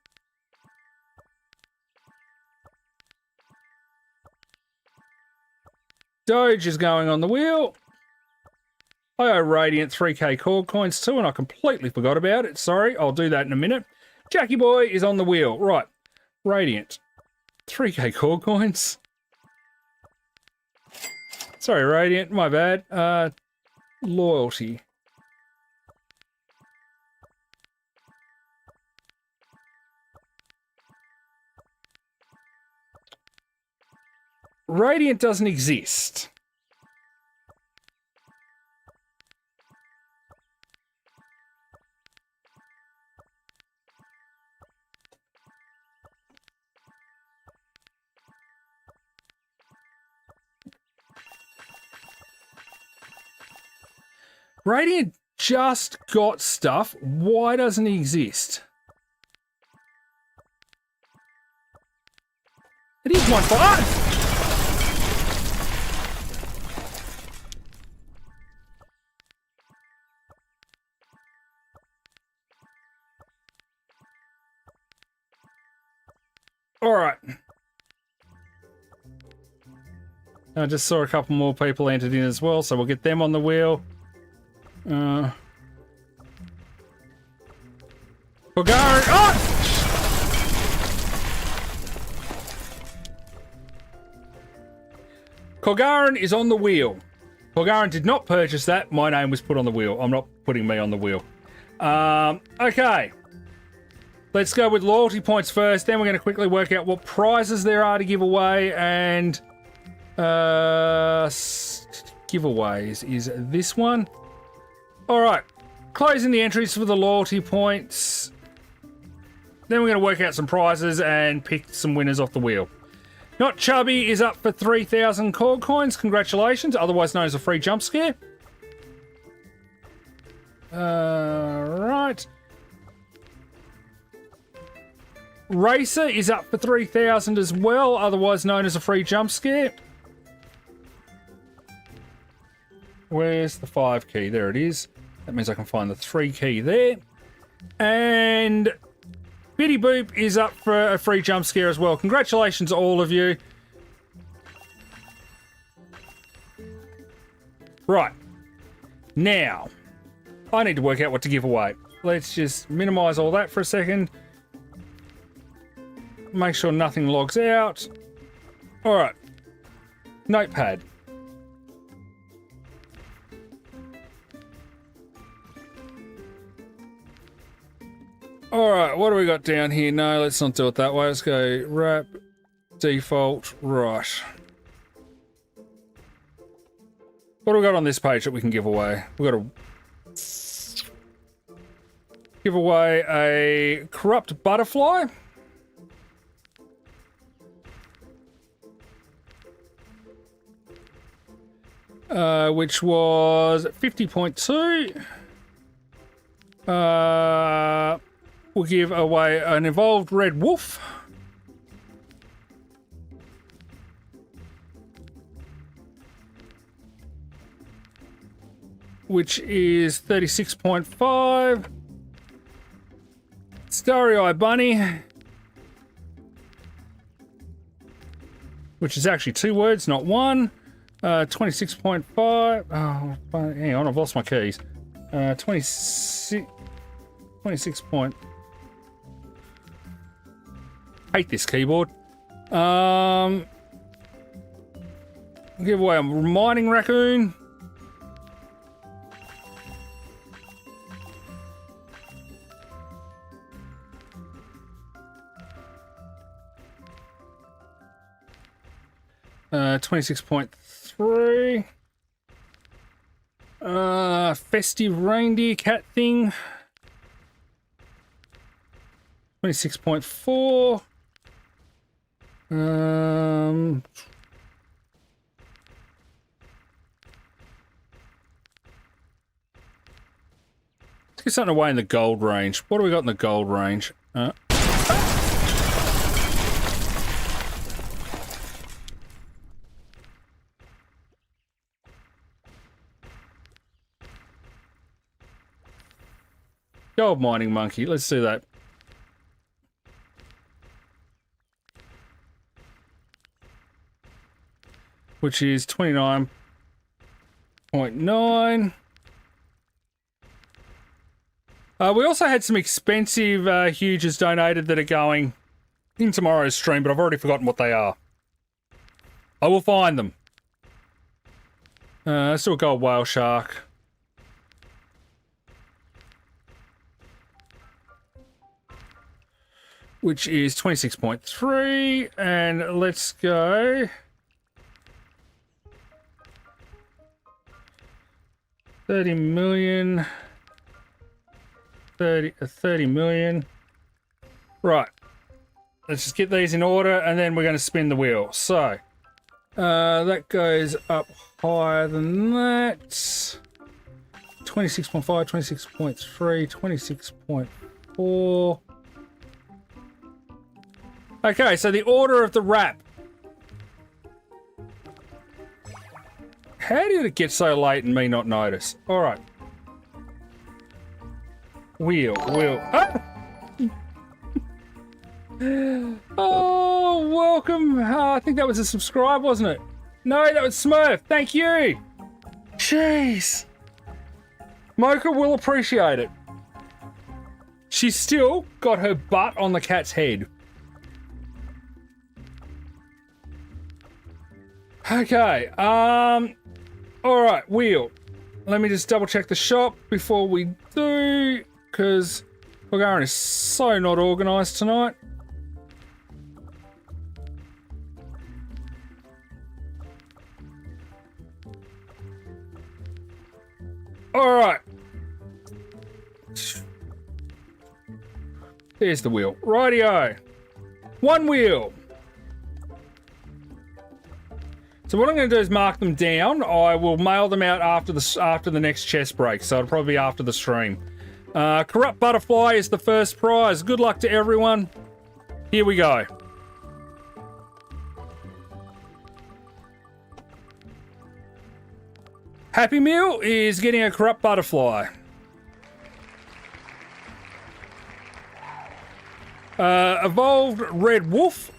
Doge is going on the wheel. I owe Radiant 3k core coins too, and I completely forgot about it. Sorry, I'll do that in a minute. Jackie Boy is on the wheel. Right. Radiant. 3k core coins. Sorry, Radiant. My bad. Loyalty. Radiant doesn't exist. Radiant just got stuff. Why doesn't he exist? It is 1-5. All right. I just saw a couple more people entered in as well, so we'll get them on the wheel. Bulgarian. Oh! Kolgarin is on the wheel. Kolgarin did not purchase that. My name was put on the wheel. I'm not putting me on the wheel. Okay. Let's go with loyalty points first. Then we're going to quickly work out what prizes there are to give away. And giveaways is this one. All right. Closing the entries for the loyalty points. Then we're going to work out some prizes and pick some winners off the wheel. Not Chubby is up for 3,000 core coins. Congratulations, otherwise known as a free jump scare. Right. Racer is up for 3,000 as well, otherwise known as a free jump scare. Where's the 5 key? There it is. That means I can find the 3 key there. And Biddy Boop is up for a free jump scare as well. Congratulations, all of you. Right. Now, I need to work out what to give away. Let's just minimize all that for a second. Make sure nothing logs out. All right. Notepad. All right, what do we got down here? No, let's not do it that way. Let's go wrap, default, right. What do we got on this page that we can give away? We've got to give away a corrupt butterfly. Which was 50.2. We'll give away an evolved red wolf. Which is 36.5. Starry-Eye Bunny. Which is actually 2 words, not 1. 26.5. Oh, hang on, I've lost my keys. 26 point. Hate this keyboard. Give away a mining raccoon. Uh, 26.3. Festive reindeer cat thing. 26.4. Let's get something away in the gold range. What do we got in the gold range? Gold mining monkey. Let's do that. Which is 29.9. We also had some expensive huges donated that are going in tomorrow's stream, but I've already forgotten what they are. I will find them. Let's do a gold whale shark. Which is 26.3, and let's go 30 million. 30 million. Right. Let's just get these in order, and then we're going to spin the wheel. So, that goes up higher than that. 26.5, 26.3, 26.4. Okay, so the order of the wrap. How did it get so late and me not notice? All right. Wheel. Ah! Oh, welcome. I think that was a subscribe, wasn't it? No, that was Smurf. Thank you. Jeez. Mocha will appreciate it. She's still got her butt on the cat's head. Okay, all right, wheel. Let me just double check the shop before we do, because Bulgarian is so not organised tonight. All right. There's the wheel. Rightio. One wheel. So what I'm going to do is mark them down. I will mail them out after the next chest break, so it'll probably be after the stream. Corrupt Butterfly is the first prize. Good luck to everyone. Here we go. Happy Meal is getting a corrupt butterfly. Evolved red wolf,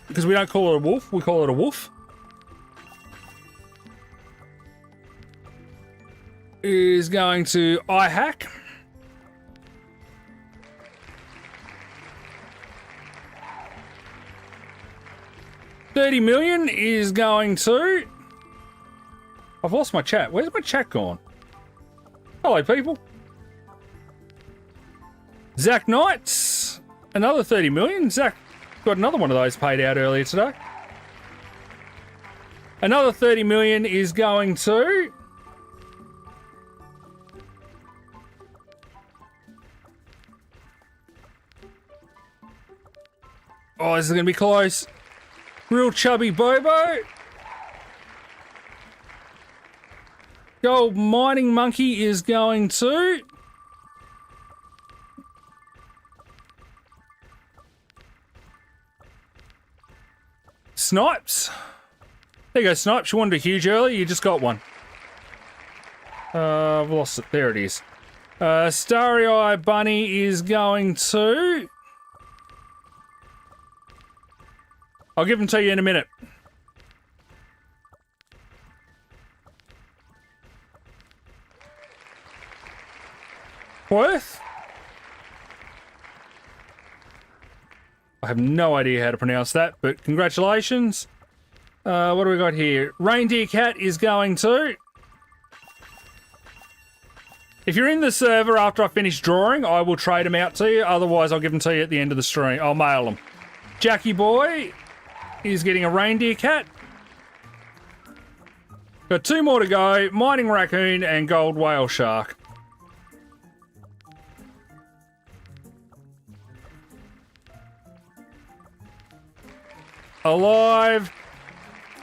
because we don't call it a wolf, we call it a wolf, is going to iHack. $30 million is going to... I've lost my chat. Where's my chat gone? Hello, people. Zach Knights, another 30 million. Zach got another one of those paid out earlier today. Another 30 million is going to... Oh, this is going to be close. Real chubby Bobo. Gold mining monkey is going to... Snipes. There you go, Snipes. You wanted a huge earlier, you just got one. I've lost it. There it is. Starry Eye Bunny is going to... I'll give them to you in a minute. Worth? I have no idea how to pronounce that, but congratulations. What do we got here? Reindeer Cat is going to... If you're in the server after I finish drawing, I will trade them out to you. Otherwise, I'll give them to you at the end of the stream. I'll mail them. Jackie Boy is getting a Reindeer Cat. Got two more to go. Mining Raccoon and Gold Whale Shark. Alive.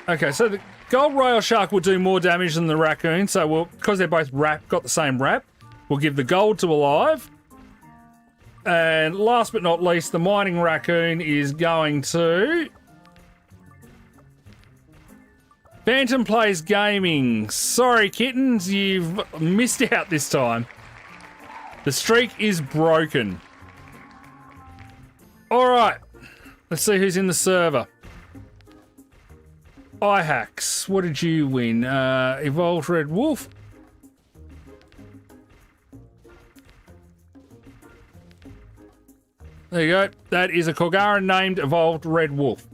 Okay, so the Gold Whale Shark will do more damage than the Raccoon, so we'll, because they're both got the same wrap, we'll give the gold to Alive. And last but not least, the Mining Raccoon is going to... Phantom Plays Gaming. Sorry, kittens, you've missed out this time. The streak is broken. Alright, let's see who's in the server. iHacks, what did you win? Evolved Red Wolf. There you go. That is a Korgaran named Evolved Red Wolf.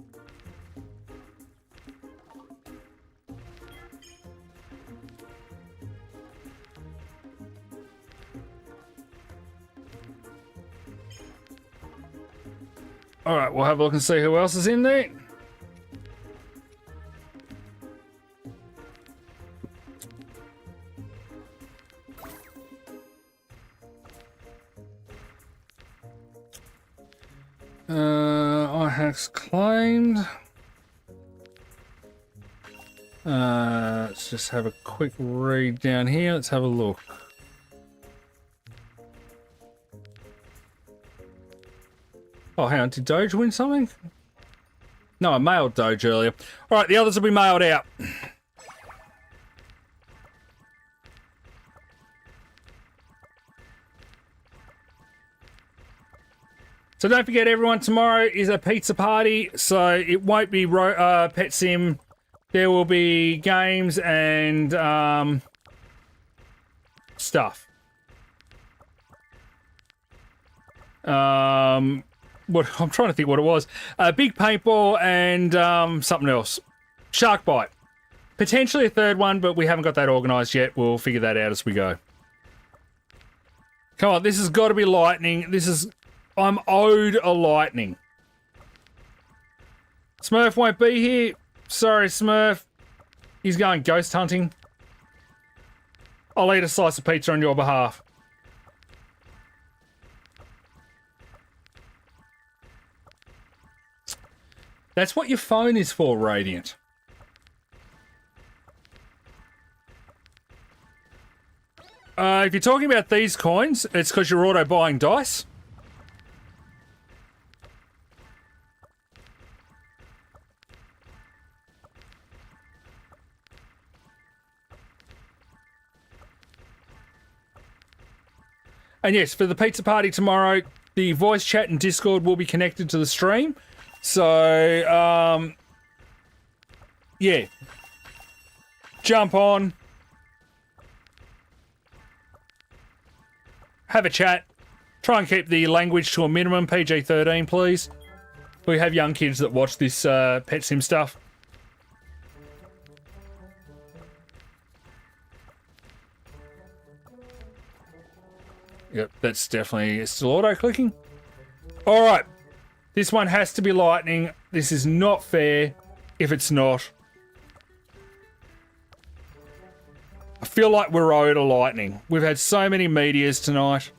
Alright, we'll have a look and see who else is in there. iHacks claimed. Let's just have a quick read down here. Let's have a look. Oh, hang on. Did Doge win something? No, I mailed Doge earlier. All right, the others will be mailed out. So don't forget, everyone, tomorrow is a pizza party, so it won't be Pet Sim. There will be games and stuff. What I'm trying to think what it was. Big paintball and something else. Shark bite. Potentially a third one, but we haven't got that organised yet. We'll figure that out as we go. Come on, this has got to be lightning. This is... I'm owed a lightning. Smurf won't be here. Sorry, Smurf. He's going ghost hunting. I'll eat a slice of pizza on your behalf. That's what your phone is for, Radiant. If you're talking about these coins, it's because you're auto-buying dice. And yes, for the pizza party tomorrow, the voice chat and Discord will be connected to the stream. So, yeah. Jump on. Have a chat. Try and keep the language to a minimum, PG-13, please. We have young kids that watch this Pet Sim stuff. Yep, that's definitely still auto-clicking. Alright. This one has to be lightning. This is not fair if it's not. I feel like we're owed a lightning. We've had so many meteors tonight.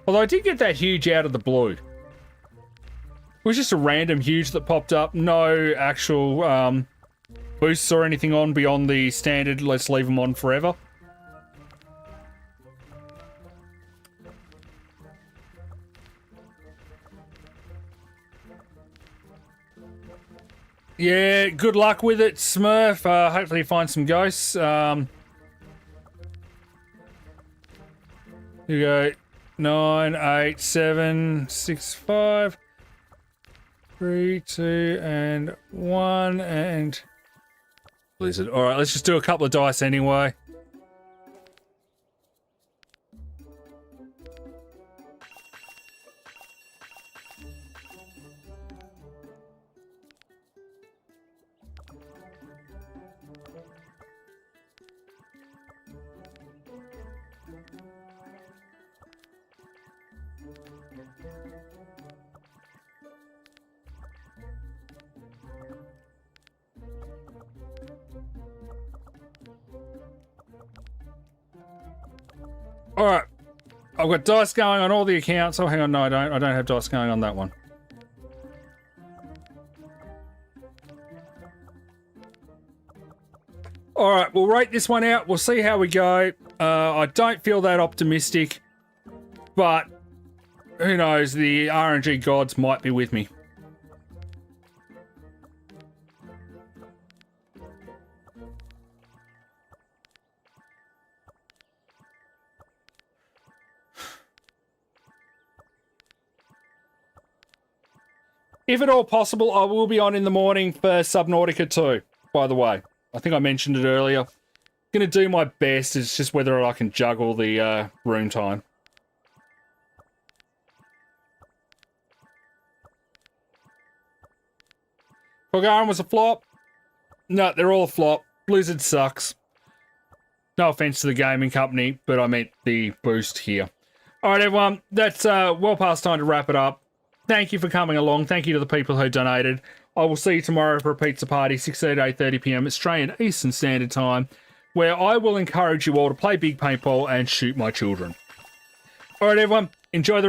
Although I did get that huge out of the blue. It was just a random huge that popped up. No actual boosts or anything on beyond the standard, let's leave them on forever. Yeah, good luck with it, Smurf. Hopefully you find some ghosts. Here we go. 9, 8, 7, 6, 5, 3, 2, and 1, and Blizzard. Alright, let's just do a couple of dice anyway. Alright. I've got dice going on all the accounts. Oh, hang on. No, I don't. I don't have dice going on that one. Alright, we'll rate this one out. We'll see how we go. I don't feel that optimistic. But, who knows? The RNG gods might be with me. If at all possible, I will be on in the morning for Subnautica 2, by the way. I think I mentioned it earlier. Gonna do my best, it's just whether I can juggle the room time. Gargantuan was a flop? No, they're all a flop. Blizzard sucks. No offense to the gaming company, but I meant the boost here. Alright everyone, that's well past time to wrap it up. Thank you for coming along. Thank you to the people who donated. I will see you tomorrow for a pizza party, 6:30 to 8:30 p.m. Australian Eastern Standard Time, where I will encourage you all to play big paintball and shoot my children. All right, everyone. Enjoy the rest.